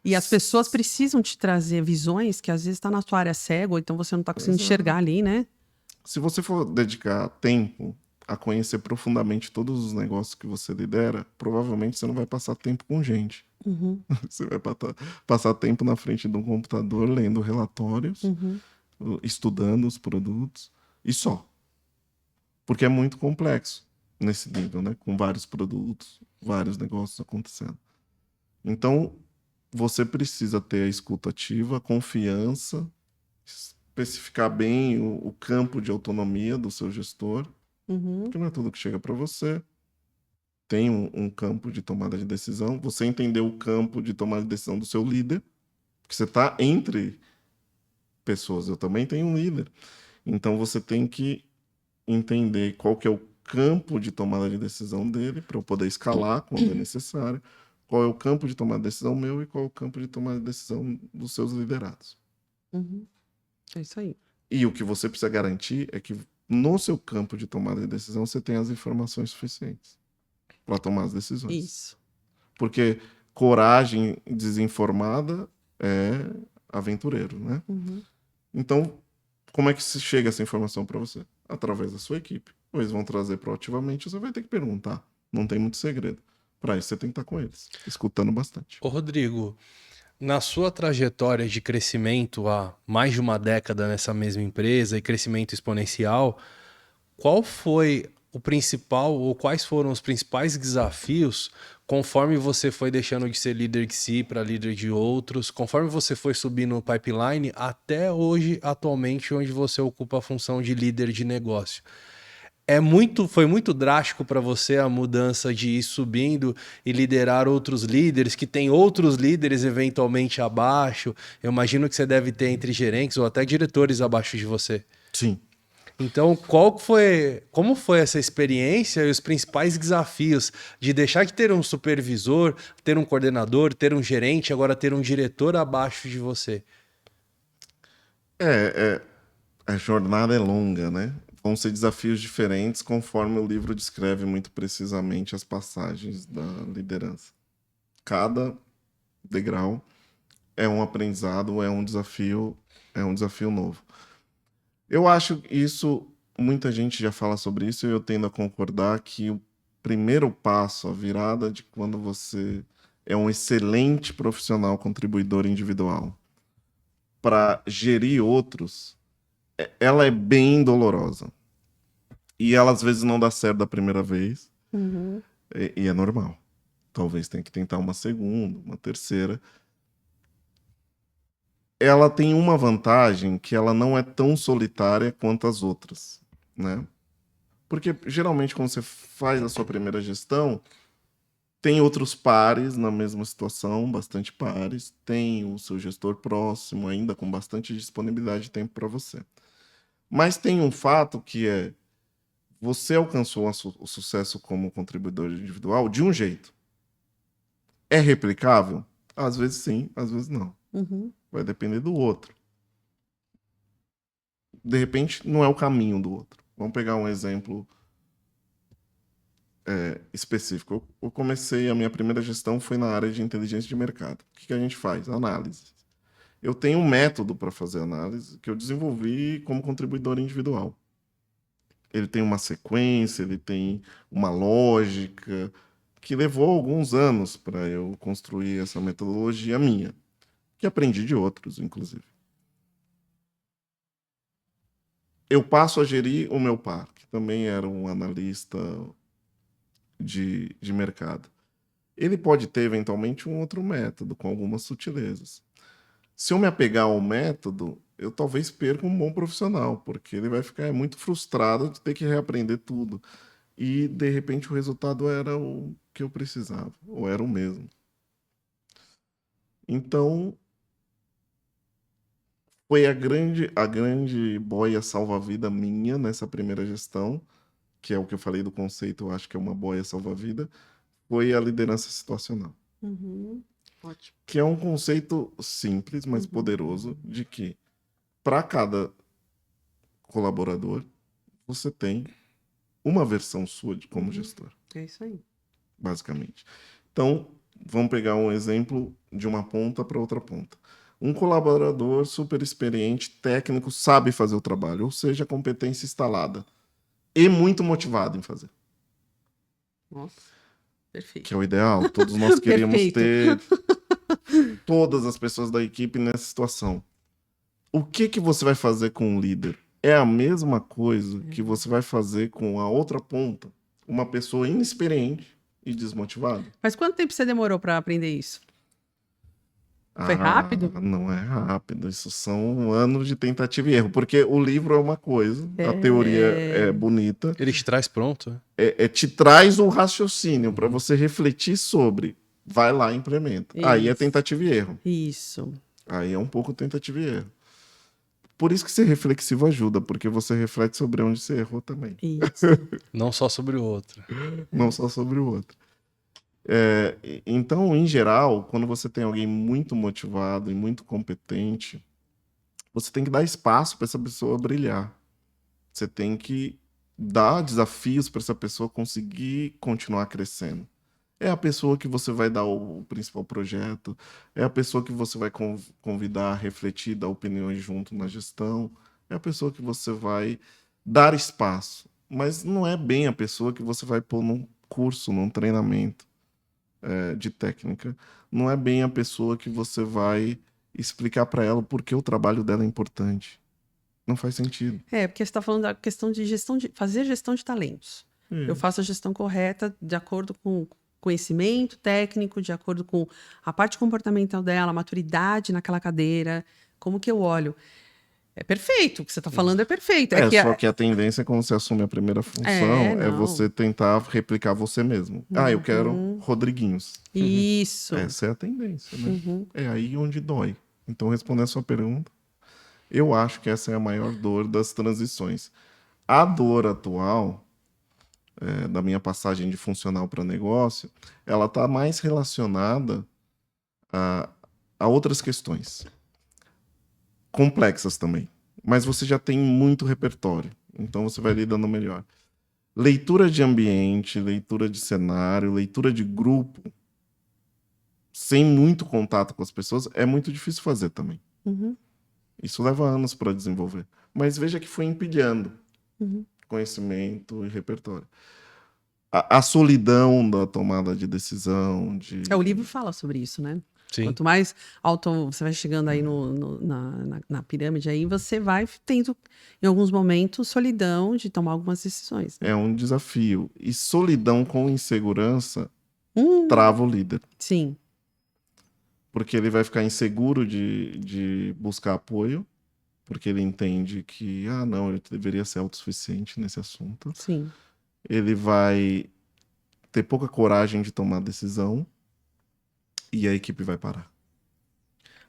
e as pessoas precisam te trazer visões que às vezes está na tua área cega, ou então você não está conseguindo Exato. enxergar ali, né? Se você for dedicar tempo a conhecer profundamente todos os negócios que você lidera, provavelmente você não vai passar tempo com gente. Uhum, Você vai passar tempo na frente de um computador lendo relatórios, uhum. estudando os produtos e só. Porque é muito complexo nesse nível, né? Com vários produtos, vários negócios acontecendo. Então, você precisa ter a escuta ativa, a confiança, especificar bem o campo de autonomia do seu gestor, Uhum. porque não é tudo que chega para você. Tem um campo de tomada de decisão. Você entender o campo de tomada de decisão do seu líder, porque você está entre pessoas. Eu também tenho um líder. Então você tem que entender qual que é o campo de tomada de decisão dele para eu poder escalar quando é necessário. Qual é o campo de tomada de decisão meu e qual é o campo de tomada de decisão dos seus liderados. Uhum. É isso aí. E o que você precisa garantir é que no seu campo de tomada de decisão você tem as informações suficientes para tomar as decisões. Isso. Porque coragem desinformada é aventureiro, né? Uhum. Então, como é que se chega essa informação para você? Através da sua equipe. Ou eles vão trazer proativamente, você vai ter que perguntar. Não tem muito segredo. Para isso, você tem que estar com eles, escutando bastante. Ô Rodrigo, na sua trajetória de crescimento há mais de uma década nessa mesma empresa e crescimento exponencial, qual foi o principal ou quais foram os principais desafios conforme você foi deixando de ser líder de si para líder de outros, conforme você foi subindo no pipeline até hoje, atualmente, onde você ocupa a função de líder de negócio? Foi muito drástico para você a mudança de ir subindo e liderar outros líderes, que tem outros líderes eventualmente abaixo. Eu imagino que você deve ter entre gerentes ou até diretores abaixo de você. Sim. Então, como foi essa experiência e os principais desafios de deixar de ter um supervisor, ter um coordenador, ter um gerente, agora ter um diretor abaixo de você? A jornada é longa, né? Vão ser desafios diferentes conforme o livro descreve muito precisamente as passagens da liderança. Cada degrau é um aprendizado, é um desafio novo. Eu acho que isso, muita gente já fala sobre isso e eu tendo a concordar que o primeiro passo, a virada de quando você é um excelente profissional contribuidor individual para gerir outros, ela é bem dolorosa. E ela às vezes não dá certo da primeira vez, Uhum. e é normal. Talvez tenha que tentar uma segunda, uma terceira. Ela tem uma vantagem que ela não é tão solitária quanto as outras, né? Porque geralmente quando você faz a sua primeira gestão, tem outros pares na mesma situação, bastante pares, tem o seu gestor próximo ainda com bastante disponibilidade de tempo para você. Mas tem um fato que é você alcançou o sucesso como contribuidor individual de um jeito. É replicável? Às vezes sim, às vezes não. Uhum. Vai depender do outro. de repente, não é o caminho do outro. Vamos pegar um exemplo específico. Eu comecei, a minha primeira gestão foi na área de inteligência de mercado. O que a gente faz? Análise. Eu tenho um método para fazer análise que eu desenvolvi como contribuidor individual. Ele tem uma sequência, ele tem uma lógica, que levou alguns anos para eu construir essa metodologia minha, que aprendi de outros, inclusive. Eu passo a gerir o meu par, que também era um analista de mercado. Ele pode ter, eventualmente, um outro método, com algumas sutilezas. Se eu me apegar ao método, eu talvez perca um bom profissional, porque ele vai ficar muito frustrado de ter que reaprender tudo. E, de repente, o resultado era o que eu precisava, ou era o mesmo. Então, foi a grande boia salva-vida minha nessa primeira gestão, que é o que eu falei do conceito, eu acho que é uma boia salva-vida, foi a liderança situacional. Ótimo. Que é um conceito simples, mas poderoso, de que para cada colaborador, você tem uma versão sua de como gestor, É isso aí. basicamente. Então, vamos pegar um exemplo de uma ponta para outra ponta. Um colaborador super experiente, técnico, sabe fazer o trabalho, ou seja, competência instalada e muito motivado em fazer. Nossa, perfeito. Que é o ideal. Todos nós queríamos ter Perfeito. todas as pessoas da equipe nessa situação. O que você vai fazer com o líder? É a mesma coisa que você vai fazer com a outra ponta. Uma pessoa inexperiente e desmotivada. Mas quanto tempo você demorou para aprender isso? Foi rápido? Não é rápido. Isso são anos de tentativa e erro. Porque o livro é uma coisa, a teoria é bonita. Ele te traz pronto, né? Te traz um raciocínio para você refletir sobre. Vai lá e implementa. Aí é Isso. tentativa e erro. Isso. Aí é um pouco tentativa e erro. Por isso que ser reflexivo ajuda, porque você reflete sobre onde você errou também. Isso. Não só sobre o outro. Não só sobre o outro. Então, em geral, quando você tem alguém muito motivado e muito competente, você tem que dar espaço para essa pessoa brilhar. Você tem que dar desafios para essa pessoa conseguir continuar crescendo. É a pessoa que você vai dar o principal projeto, é a pessoa que você vai convidar a refletir, dar opiniões junto na gestão, é a pessoa que você vai dar espaço. Mas não é bem a pessoa que você vai pôr num curso, num treinamento de técnica. Não é bem a pessoa que você vai explicar para ela por que o trabalho dela é importante. Não faz sentido. Porque você está falando da questão de fazer gestão de talentos. Eu faço a gestão correta de acordo com conhecimento técnico, de acordo com a parte comportamental dela, a maturidade naquela cadeira, como que eu olho. É perfeito, o que você está falando é perfeito. Só que a tendência, quando você assume a primeira função, é você tentar replicar você mesmo. Eu quero Rodriguinhos. Isso. Essa é a tendência, né? É aí onde dói. Então, respondendo a sua pergunta, eu acho que essa é a maior dor das transições. A dor atual, da minha passagem de funcional para negócio, ela está mais relacionada a outras questões. Complexas também. Mas você já tem muito repertório. Então você vai lidando melhor. Leitura de ambiente, leitura de cenário, leitura de grupo, sem muito contato com as pessoas, é muito difícil fazer também. Isso leva anos para desenvolver. Mas veja que foi empilhando conhecimento e repertório. A solidão da tomada de decisão. O livro fala sobre isso, né? Sim. Quanto mais alto você vai chegando aí na pirâmide, aí você vai tendo, em alguns momentos, solidão de tomar algumas decisões. Né? É um desafio. E solidão com insegurança trava o líder. Sim. Porque ele vai ficar inseguro de buscar apoio, porque ele entende que, não, eu deveria ser autossuficiente nesse assunto. Sim. Ele vai ter pouca coragem de tomar decisão e a equipe vai parar.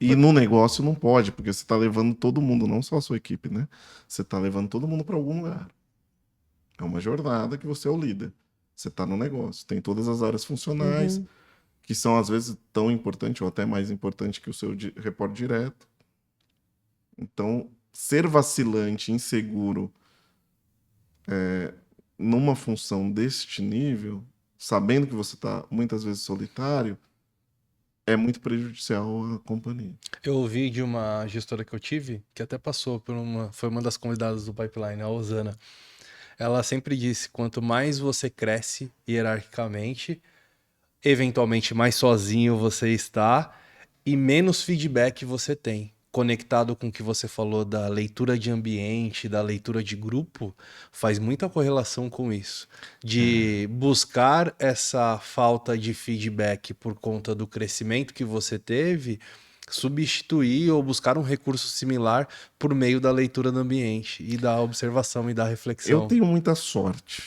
E no negócio não pode, porque você está levando todo mundo, não só a sua equipe, né? Você está levando todo mundo para algum lugar. É uma jornada que você é o líder. Você está no negócio. Tem todas as áreas funcionais, que são às vezes tão importantes ou até mais importantes que o seu repórter direto. Então, ser vacilante, inseguro, numa função deste nível, sabendo que você está muitas vezes solitário, é muito prejudicial à companhia. Eu ouvi de uma gestora que eu tive, que até passou foi uma das convidadas do Pipeline, a Osana. Ela sempre disse, quanto mais você cresce hierarquicamente, eventualmente mais sozinho você está e menos feedback você tem. Conectado com o que você falou da leitura de ambiente, da leitura de grupo, faz muita correlação com isso. De buscar essa falta de feedback por conta do crescimento que você teve, substituir ou buscar um recurso similar por meio da leitura do ambiente e da observação e da Eu reflexão. tenho muita sorte.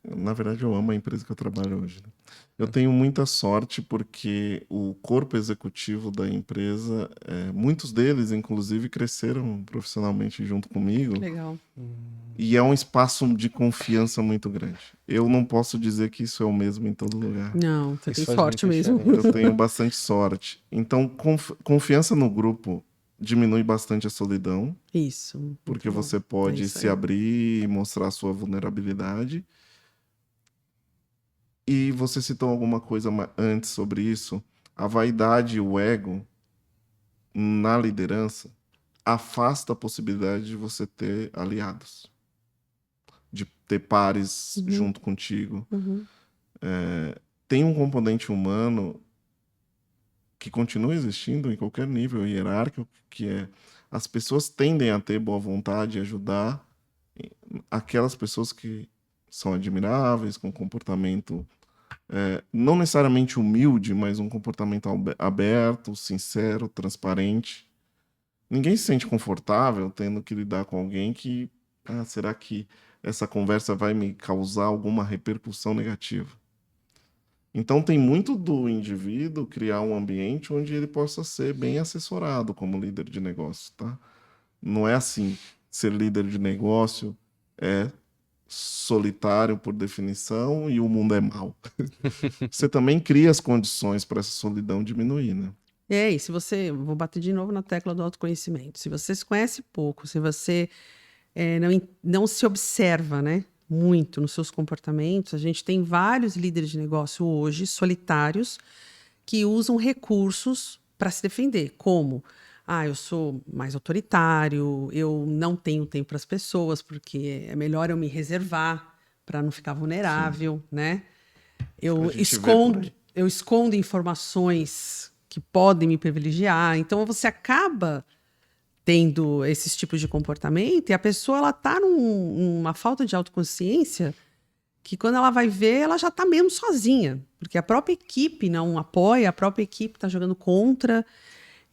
Na verdade, eu amo a empresa que eu trabalho hoje, né? Eu tenho muita sorte porque o corpo executivo da empresa, muitos deles, inclusive, cresceram profissionalmente junto comigo. Legal. E é um espaço de confiança muito grande. Eu não posso dizer que isso é o mesmo em todo lugar. Não, você Isso tem faz sorte muita mesmo. diferença. Eu tenho bastante sorte. Então, confiança no grupo diminui bastante a solidão, Isso. porque muito bom. você pode É isso se aí. abrir e mostrar a sua vulnerabilidade. E você citou alguma coisa antes sobre isso. A vaidade e o ego na liderança afasta a possibilidade de você ter aliados, de ter pares junto contigo. Uhum. Tem um componente humano que continua existindo em qualquer nível hierárquico, que é as pessoas tendem a ter boa vontade e ajudar aquelas pessoas que são admiráveis, com comportamento não necessariamente humilde, mas um comportamento aberto, sincero, transparente. Ninguém se sente confortável tendo que lidar com alguém que, será que essa conversa vai me causar alguma repercussão negativa? Então tem muito do indivíduo criar um ambiente onde ele possa ser bem assessorado como líder de negócio, tá? Não é assim, ser líder de negócio é solitário por definição e o mundo é mau. Você também cria as condições para essa solidão diminuir, né? E se você, vou bater de novo na tecla do autoconhecimento. Se você se conhece pouco, se você não se observa, né, muito nos seus comportamentos, a gente tem vários líderes de negócio hoje, solitários, que usam recursos para se defender, como eu sou mais autoritário, eu não tenho tempo para as pessoas, porque é melhor eu me reservar para não ficar vulnerável, né? A gente vê por aí. Eu escondo informações que podem me privilegiar. Então você acaba tendo esses tipos de comportamento e a pessoa ela tá numa falta de autoconsciência que quando ela vai ver, ela já tá mesmo sozinha, porque a própria equipe não apoia, a própria equipe tá jogando contra.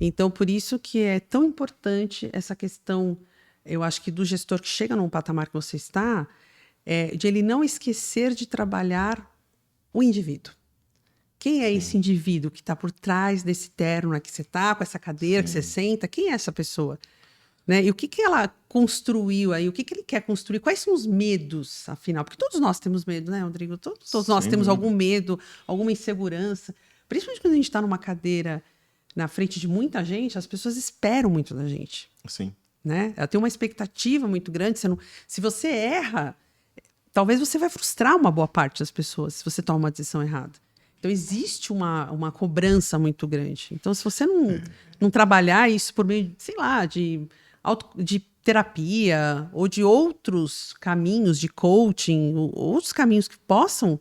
Então, por isso que é tão importante essa questão, eu acho que do gestor que chega num patamar que você está, de ele não esquecer de trabalhar o indivíduo. Quem é esse indivíduo que está por trás desse terno que você está, com essa cadeira que você senta? Quem é essa pessoa? Né? E o que ela construiu aí? O que ele quer construir? Quais são os medos, afinal? Porque todos nós temos medo, né, Rodrigo? Todos nós temos algum medo, alguma insegurança. Principalmente quando a gente está numa cadeira na frente de muita gente, as pessoas esperam muito da gente. Sim. Né? Ela tem uma expectativa muito grande. Se você erra, talvez você vai frustrar uma boa parte das pessoas se você toma uma decisão errada. Então, existe uma cobrança muito grande. Então, se você não trabalhar isso por meio, sei lá, de terapia ou de outros caminhos de coaching, ou outros caminhos que possam,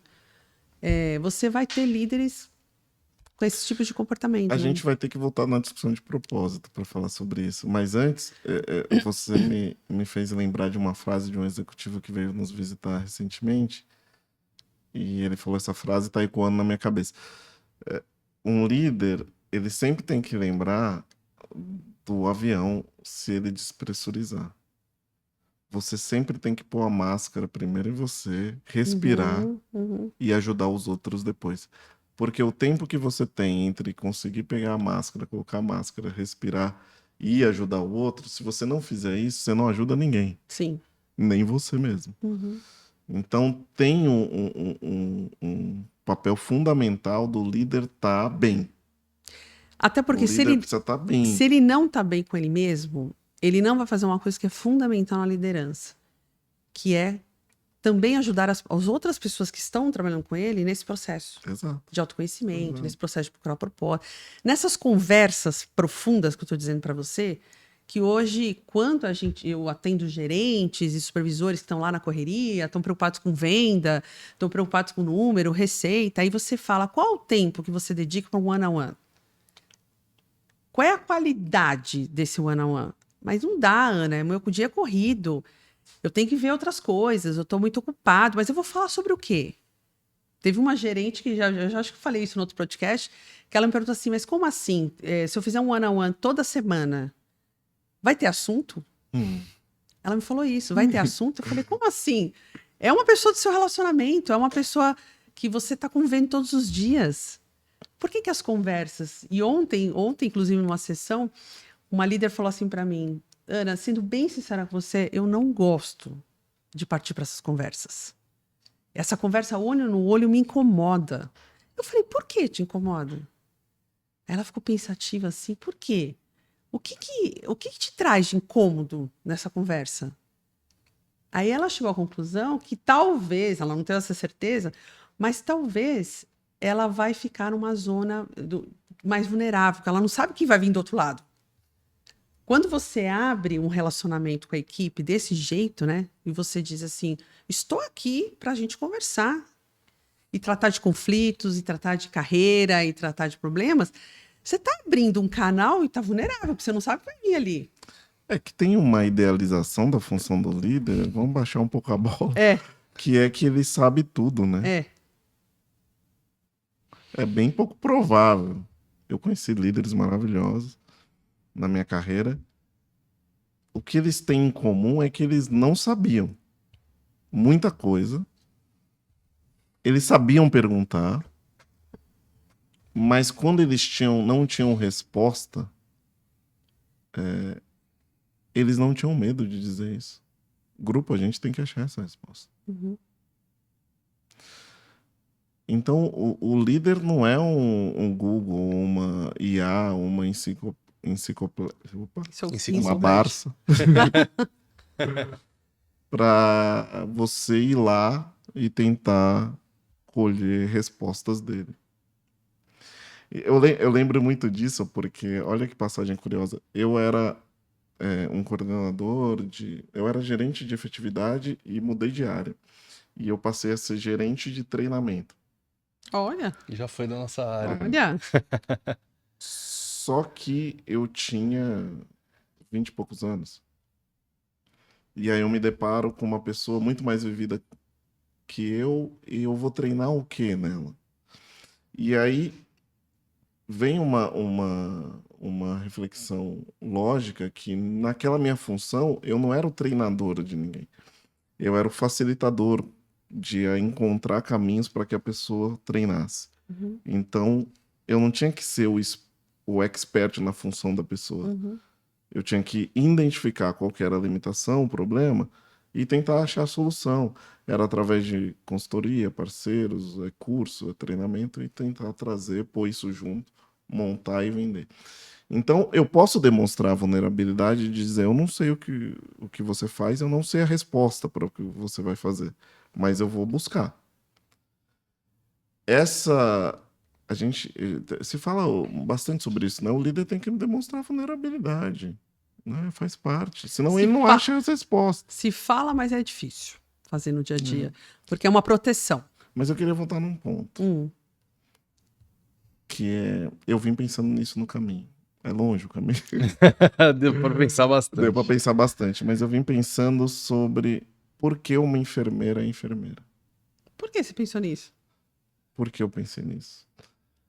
você vai ter líderes com esse tipo de comportamento. A né? gente vai ter que voltar na discussão de propósito para falar sobre isso. Mas antes, você me fez lembrar de uma frase de um executivo que veio nos visitar recentemente. E ele falou essa frase e está ecoando na minha cabeça. Um líder, ele sempre tem que lembrar do avião se ele despressurizar. Você sempre tem que pôr a máscara primeiro em você, respirar e ajudar os outros depois. Porque o tempo que você tem entre conseguir pegar a máscara, colocar a máscara, respirar e ajudar o outro, se você não fizer isso, você não ajuda ninguém. Sim. Nem você mesmo. Então, tem um papel fundamental do líder estar bem. Até porque O líder precisa estar bem. se ele não está bem com ele mesmo, ele não vai fazer uma coisa que é fundamental na liderança, que é também ajudar as outras pessoas que estão trabalhando com ele nesse processo Exato. de autoconhecimento, Exato. nesse processo de procurar propósito, nessas conversas profundas que eu estou dizendo para você, que hoje, quando eu atendo gerentes e supervisores que estão lá na correria, estão preocupados com venda, estão preocupados com número, receita, aí você fala, qual o tempo que você dedica para um one-on-one? Qual é a qualidade desse one-on-one? Mas não dá, Ana, meu dia é corrido, eu tenho que ver outras coisas, eu estou muito ocupado, mas eu vou falar sobre o quê? Teve uma gerente que já acho que eu falei isso no outro podcast, que ela me perguntou assim, mas como assim? Se eu fizer um one-on-one toda semana, vai ter assunto? Ela me falou isso, vai ter assunto? Eu falei, como assim? É uma pessoa do seu relacionamento, é uma pessoa que você está convivendo todos os dias. Por que as conversas... E ontem, inclusive, numa sessão, uma líder falou assim para mim, Ana, sendo bem sincera com você, eu não gosto de partir para essas conversas. Essa conversa olho no olho me incomoda. Eu falei, por que te incomoda? Ela ficou pensativa assim, por quê? O que te traz de incômodo nessa conversa? Aí ela chegou à conclusão que talvez, ela não tem essa certeza, mas talvez ela vai ficar numa zona mais vulnerável, porque ela não sabe o que vai vir do outro lado. Quando você abre um relacionamento com a equipe desse jeito, né? E você diz assim, estou aqui para a gente conversar e tratar de conflitos, e tratar de carreira, e tratar de problemas, você está abrindo um canal e está vulnerável, porque você não sabe o que vai vir ali. É que tem uma idealização da função do líder, vamos baixar um pouco a bola, que é que ele sabe tudo, né? É bem pouco provável. Eu conheci líderes maravilhosos na minha carreira. O que eles têm em comum é que eles não sabiam muita coisa. Eles sabiam perguntar, mas quando eles não tinham resposta, eles não tinham medo de dizer isso. Grupo, a gente tem que achar essa resposta. Uhum. Então, o líder não é um Google, uma IA, uma uma Barça. Para você ir lá e tentar colher respostas dele. Eu lembro muito disso porque, olha que passagem curiosa, eu era um coordenador eu era gerente de efetividade e mudei de área. E eu passei a ser gerente de treinamento. Olha. E já foi da nossa área. Olha. Só que eu tinha 20 e poucos anos. E aí eu me deparo com uma pessoa muito mais vivida que eu, e eu vou treinar o quê nela? E aí vem uma reflexão lógica que naquela minha função eu não era o treinador de ninguém. Eu era o facilitador de encontrar caminhos para que a pessoa treinasse. Uhum. Então, eu não tinha que ser o expert na função da pessoa. Uhum. Eu tinha que identificar qual que era a limitação, o problema, e tentar achar a solução. Era através de consultoria, parceiros, curso, treinamento, e tentar trazer, pôr isso junto, montar e vender. Então, eu posso demonstrar a vulnerabilidade de dizer, eu não sei o que você faz, eu não sei a resposta para o que você vai fazer, mas eu vou buscar. A gente se fala bastante sobre isso, né? O líder tem que demonstrar vulnerabilidade, né? Faz parte, senão ele não acha as respostas. Se fala, mas é difícil fazer no dia a dia, porque é uma proteção. Mas eu queria voltar num ponto, que é, eu vim pensando nisso no caminho. É longe o caminho. Deu para pensar bastante. Deu para pensar bastante, mas eu vim pensando sobre por que uma enfermeira é enfermeira. Por que você pensou nisso? Por que eu pensei nisso?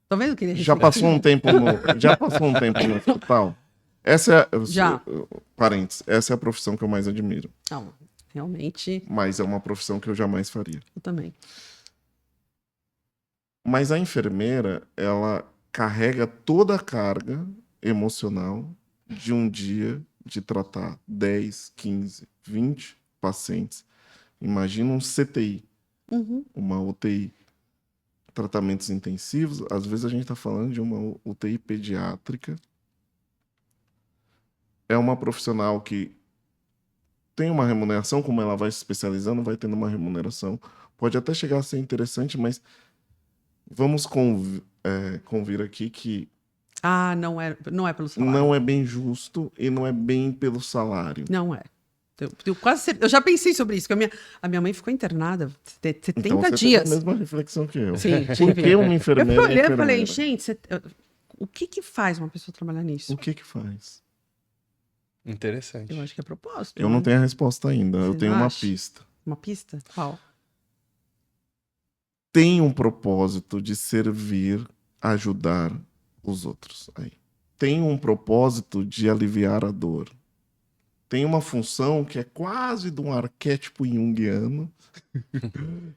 Tô vendo que ele Já passou um tempo no hospital? Parênteses, essa é a profissão que eu mais admiro. Não, realmente. Mas é uma profissão que eu jamais faria. Eu também. Mas a enfermeira, ela carrega toda a carga emocional de um dia de tratar 10, 15, 20 pacientes. Imagina um CTI, uma UTI. Tratamentos intensivos, às vezes a gente está falando de uma UTI pediátrica. é uma profissional que tem uma remuneração, como ela vai se especializando, vai tendo uma remuneração. Pode até chegar a ser interessante, mas vamos convir aqui que Não é pelo salário. não é bem justo e não é bem pelo salário. Não é. Eu já pensei sobre isso, que a minha mãe ficou internada 70 Então você dias. teve a mesma reflexão que eu. Sim, Por tive. que uma Eu enfermeira fui olhando e falei, enfermeira? gente, o que faz uma pessoa trabalhar nisso? O que faz? Interessante. Eu acho que é propósito. Eu né? não tenho a resposta ainda. Eu Você tenho não uma acha? pista. Uma pista? Qual? Tem um propósito de servir, ajudar os outros. Aí. Tem um propósito de aliviar a dor. Tem uma função que é quase de um arquétipo junguiano,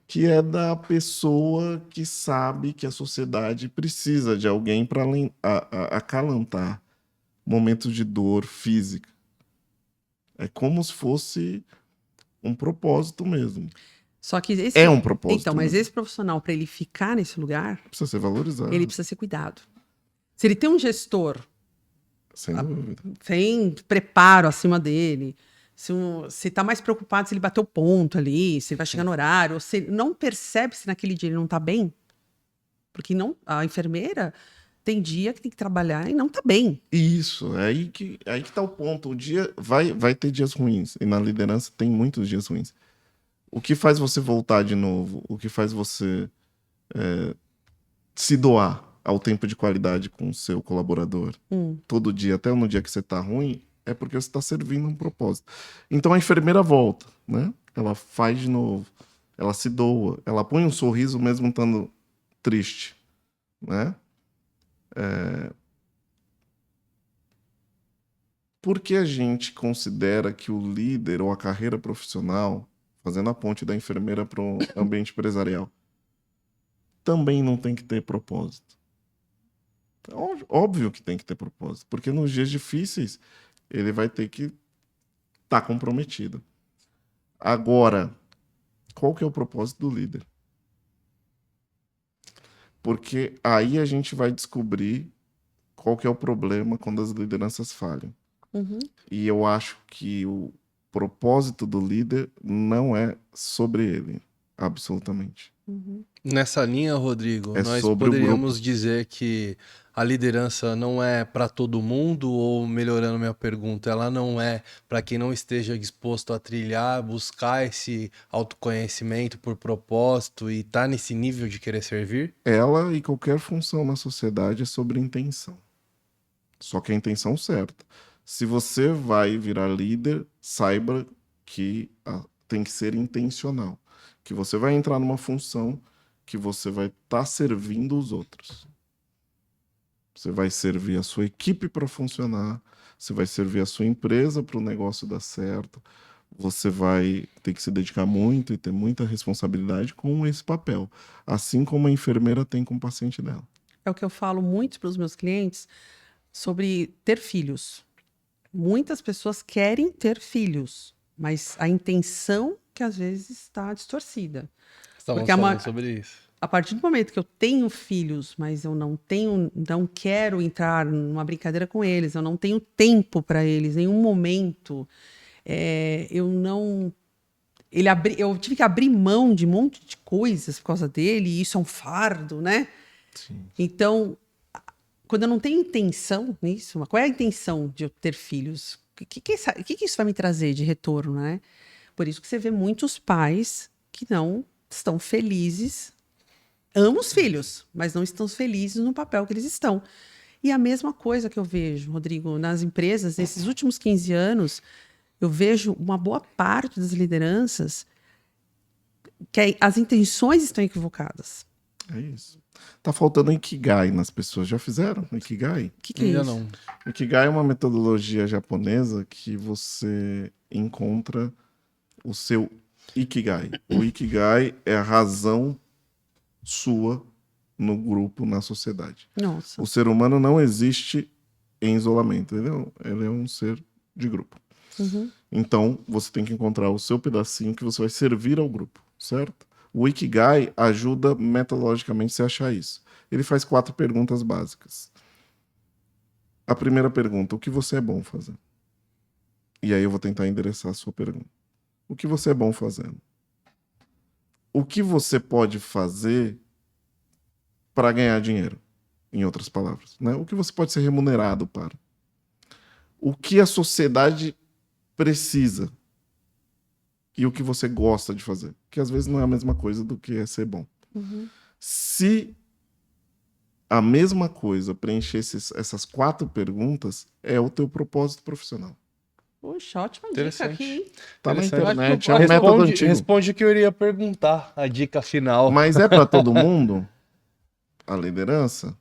que é da pessoa que sabe que a sociedade precisa de alguém para acalentar momentos de dor física. É como se fosse um propósito mesmo. Só que esse... É um propósito Então, mas mesmo. esse profissional, para ele ficar nesse lugar, Precisa ser valorizado, ele precisa ser cuidado. Se ele tem um gestor sem dúvida. sem preparo acima dele, se tá mais preocupado se ele bateu ponto ali, se ele vai chegar no horário, ou se ele não percebe se naquele dia ele não tá bem, porque a enfermeira tem dia que tem que trabalhar e não tá bem. Isso, é aí que tá o ponto. O dia vai ter dias ruins, e na liderança tem muitos dias ruins. O que faz você voltar de novo? O que faz você se doar ao tempo de qualidade com o seu colaborador todo dia, até no dia que você tá ruim, é porque você está servindo um propósito. Então a enfermeira volta, né? Ela faz de novo, ela se doa, ela põe um sorriso mesmo estando triste, né? Por que a gente considera que o líder ou a carreira profissional, fazendo a ponte da enfermeira para o ambiente empresarial, também não tem que ter propósito? Óbvio que tem que ter propósito, porque nos dias difíceis ele vai ter que estar comprometido. Agora, qual que é o propósito do líder? Porque aí a gente vai descobrir qual que é o problema quando as lideranças falham. E eu acho que o propósito do líder não é sobre ele, absolutamente. Nessa linha, Rodrigo, É nós sobre o poderíamos dizer que a liderança não é para todo mundo, ou melhorando minha pergunta, ela não é para quem não esteja disposto a trilhar, buscar esse autoconhecimento por propósito e tá nesse nível de querer servir? Ela e qualquer função na sociedade é sobre intenção. Só que a intenção certa. Se você vai virar líder, saiba que tem que ser intencional. Que você vai entrar numa função que você vai estar servindo os outros. Você vai servir a sua equipe para funcionar, você vai servir a sua empresa para o negócio dar certo, você vai ter que se dedicar muito e ter muita responsabilidade com esse papel, assim como a enfermeira tem com o paciente dela. É o que eu falo muito para os meus clientes sobre ter filhos. Muitas pessoas querem ter filhos, mas a intenção que às vezes está distorcida. Estamos Porque falando sobre isso. A partir do momento que eu tenho filhos, mas eu não quero entrar numa brincadeira com eles, eu não tenho tempo para eles, nenhum momento, eu tive que abrir mão de um monte de coisas por causa dele, e isso é um fardo, né? Sim. Então, quando eu não tenho intenção nisso, qual é a intenção de eu ter filhos? O que isso vai me trazer de retorno, né? Por isso que você vê muitos pais que não estão felizes, amam os filhos, mas não estão felizes no papel que eles estão. E a mesma coisa que eu vejo, Rodrigo, nas empresas, nesses últimos 15 anos, eu vejo uma boa parte das lideranças que as intenções estão equivocadas. É isso. Tá faltando Ikigai nas pessoas. Já fizeram Ikigai? O que é Ainda isso? não. Ikigai é uma metodologia japonesa que você encontra o seu Ikigai. O Ikigai é a razão sua no grupo, na sociedade. Nossa. O ser humano não existe em isolamento. Ele é um ser de grupo. Então, você tem que encontrar o seu pedacinho que você vai servir ao grupo, certo? O Ikigai ajuda metodologicamente você a achar isso. Ele faz 4 perguntas básicas. A primeira pergunta, o que você é bom fazer? E aí eu vou tentar endereçar a sua pergunta. O que você é bom fazendo? O que você pode fazer para ganhar dinheiro? Em outras palavras, né? O que você pode ser remunerado para? O que a sociedade precisa? E o que você gosta de fazer? Que às vezes não é a mesma coisa do que é ser bom. Se a mesma coisa preenchesse essas 4 perguntas, é o teu propósito profissional. Puxa, ótima dica Interessante. aqui, hein? Tá na Interessante. internet, é um método antigo. Responde o que eu iria perguntar, a dica final. Mas é para todo mundo a liderança?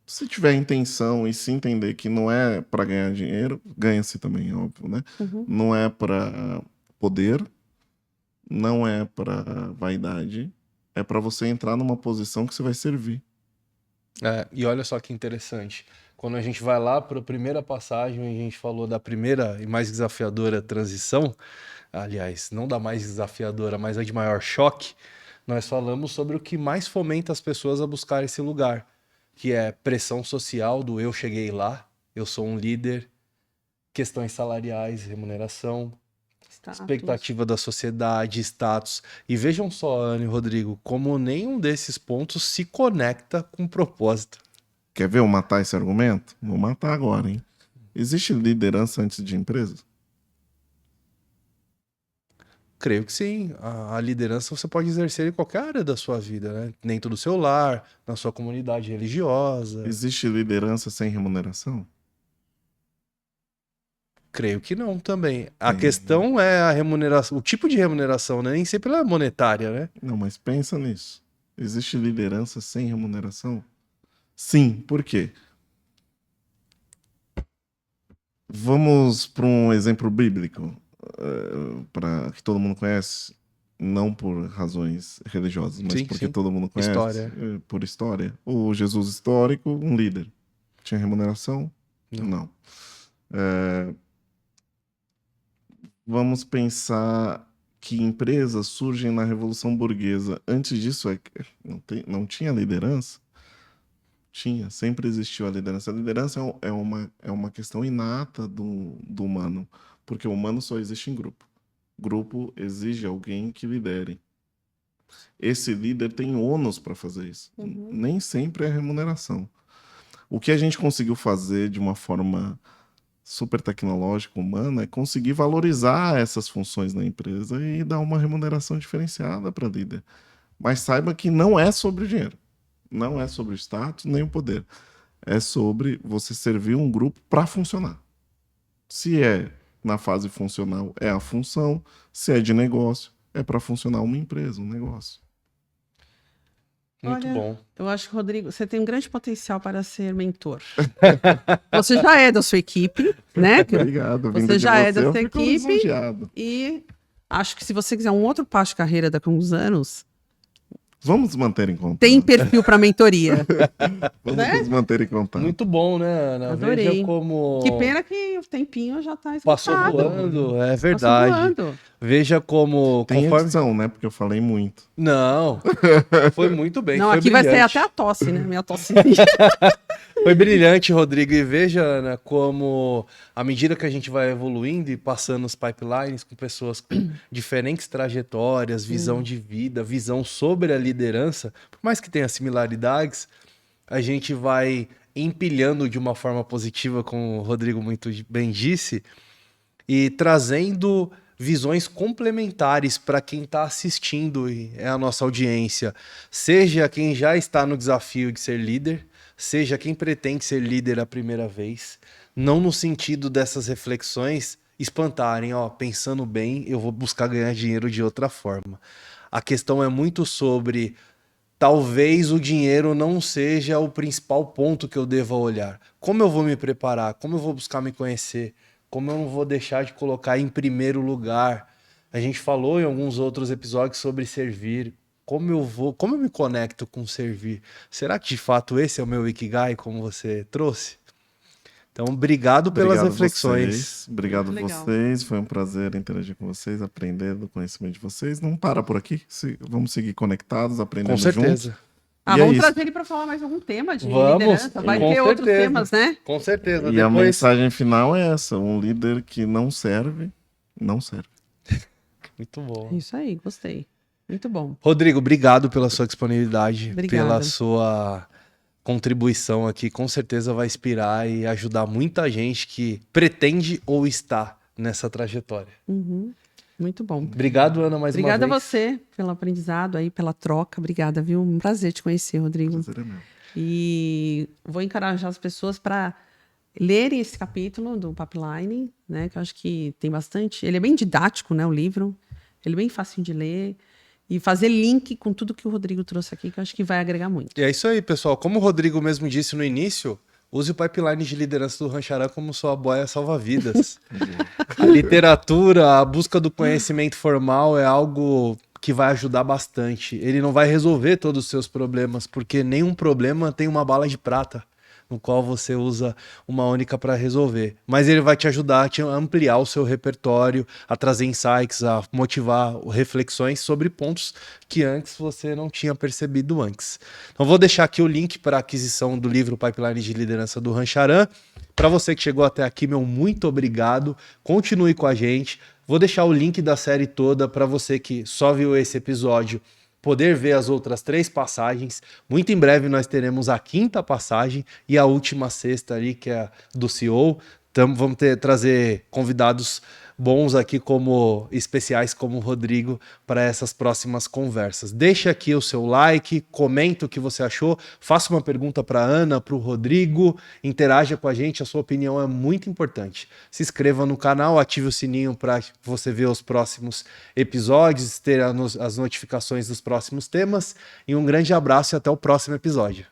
Se tiver intenção e se entender que não é para ganhar dinheiro, ganha-se também, óbvio, né? Não é para poder, não é para vaidade, é para você entrar numa posição que você vai servir. E olha só que interessante. Quando a gente vai lá para a primeira passagem, a gente falou da primeira e mais desafiadora transição, aliás, não da mais desafiadora, mas a de maior choque, nós falamos sobre o que mais fomenta as pessoas a buscar esse lugar, que é pressão social do eu cheguei lá, eu sou um líder, questões salariais, remuneração, expectativa da sociedade, status. E vejam só, Ana e Rodrigo, como nenhum desses pontos se conecta com propósito. Quer ver eu matar esse argumento? Vou matar agora, hein? Existe liderança antes de empresa? Creio que sim. A liderança você pode exercer em qualquer área da sua vida, né? Dentro do seu lar, na sua comunidade religiosa. Existe liderança sem remuneração? Creio que não também. A questão é a remuneração, o tipo de remuneração, né? Nem sempre ela é monetária, né? Não, mas pensa nisso. Existe liderança sem remuneração? Sim, por quê? Vamos para um exemplo bíblico, para que todo mundo conhece, não por razões religiosas, mas Sim, porque sim. todo mundo conhece, História. por história. O Jesus histórico, um líder. Tinha remuneração? Não. Vamos pensar que empresas surgem na Revolução Burguesa. Antes disso, não tinha liderança? Tinha, sempre existiu a liderança. A liderança é uma questão inata do humano, porque o humano só existe em grupo. Grupo exige alguém que lidere. Esse líder tem ônus para fazer isso. Nem sempre é remuneração. O que a gente conseguiu fazer de uma forma super tecnológica, humana, é conseguir valorizar essas funções na empresa e dar uma remuneração diferenciada para líder. Mas saiba que não é sobre o dinheiro. Não é sobre o status, nem o poder. É sobre você servir um grupo para funcionar. Se é na fase funcional, é a função. Se é de negócio, é para funcionar uma empresa, um negócio. Muito bom. Eu acho que, Rodrigo, você tem um grande potencial para ser mentor. Você já é da sua equipe, né? Obrigado. Você já é da sua fico equipe. lisonjeado. E acho que se você quiser um outro passo de carreira daqui a uns anos, Vamos manter em contato. tem perfil para mentoria. Vamos né? nos manter em contato. Muito bom, né, Ana? Adorei. Veja como Que pena que o tempinho já tá passou esgotado. voando, é verdade. Passou voando. Veja como Tem conforme... edição, né? Porque eu falei muito. Não, foi muito bem. Não, foi aqui vai ser brilhante. até a tosse, né? Minha tossezinha. Foi brilhante, Rodrigo. E veja, Ana, como à medida que a gente vai evoluindo e passando os pipelines com pessoas com diferentes trajetórias, visão de vida, visão sobre a liderança, por mais que tenha similaridades, a gente vai empilhando de uma forma positiva, como o Rodrigo muito bem disse, e trazendo visões complementares para quem está assistindo e é a nossa audiência, seja quem já está no desafio de ser líder, seja quem pretende ser líder a primeira vez, não no sentido dessas reflexões espantarem, ó, pensando bem, eu vou buscar ganhar dinheiro de outra forma. A questão é muito sobre talvez o dinheiro não seja o principal ponto que eu deva olhar. Como eu vou me preparar? Como eu vou buscar me conhecer? Como eu não vou deixar de colocar em primeiro lugar? A gente falou em alguns outros episódios sobre servir. Como eu me conecto com servir? Será que de fato esse é o meu Ikigai, como você trouxe? Então, obrigado pelas reflexões. Obrigado a Legal. vocês. Foi um prazer interagir com vocês, aprender do conhecimento de vocês. Não para por aqui. Vamos seguir conectados, aprendendo Com certeza. juntos. E é vamos isso. trazer ele para falar mais algum tema de Vamos, liderança. Vai com ter outros certeza. temas, né? Com certeza. E a Depois... mensagem final é essa: um líder que não serve, não serve. Muito bom. É isso aí, gostei. Muito bom. Rodrigo, obrigado pela sua disponibilidade, Obrigada. pela sua contribuição aqui. Com certeza vai inspirar e ajudar muita gente que pretende ou está nessa trajetória. Uhum. Muito bom. Obrigado, Ana, mais Obrigada uma a vez. você pelo aprendizado aí, pela troca. Obrigada, viu? Um prazer te conhecer, Rodrigo. Prazer é meu. E vou encorajar as pessoas para lerem esse capítulo do Pipeline, né? Que eu acho que tem bastante. Ele é bem didático, né? O livro. Ele é bem fácil de ler. E fazer link com tudo que o Rodrigo trouxe aqui, que eu acho que vai agregar muito. E é isso aí, pessoal. Como o Rodrigo mesmo disse no início, use o pipeline de liderança do Rancharã como sua boia salva-vidas. A literatura, a busca do conhecimento formal é algo que vai ajudar bastante. Ele não vai resolver todos os seus problemas, porque nenhum problema tem uma bala de prata, no qual você usa uma única para resolver. Mas ele vai te ajudar a ampliar o seu repertório, a trazer insights, a motivar reflexões sobre pontos que antes você não tinha percebido antes. Então vou deixar aqui o link para a aquisição do livro Pipeline de Liderança do Rancharã. Para você que chegou até aqui, meu muito obrigado. Continue com a gente. Vou deixar o link da série toda para você que só viu esse episódio poder ver as outras 3 passagens. Muito em breve nós teremos a 5ª passagem e a última 6ª ali, que é a do CEO. Vamos trazer convidados bons aqui, como especiais como o Rodrigo, para essas próximas conversas. Deixa aqui o seu like, comenta o que você achou, faça uma pergunta para a Ana, para o Rodrigo, interaja com a gente, a sua opinião é muito importante. Se inscreva no canal, ative o sininho para você ver os próximos episódios, ter as notificações dos próximos temas, e um grande abraço e até o próximo episódio.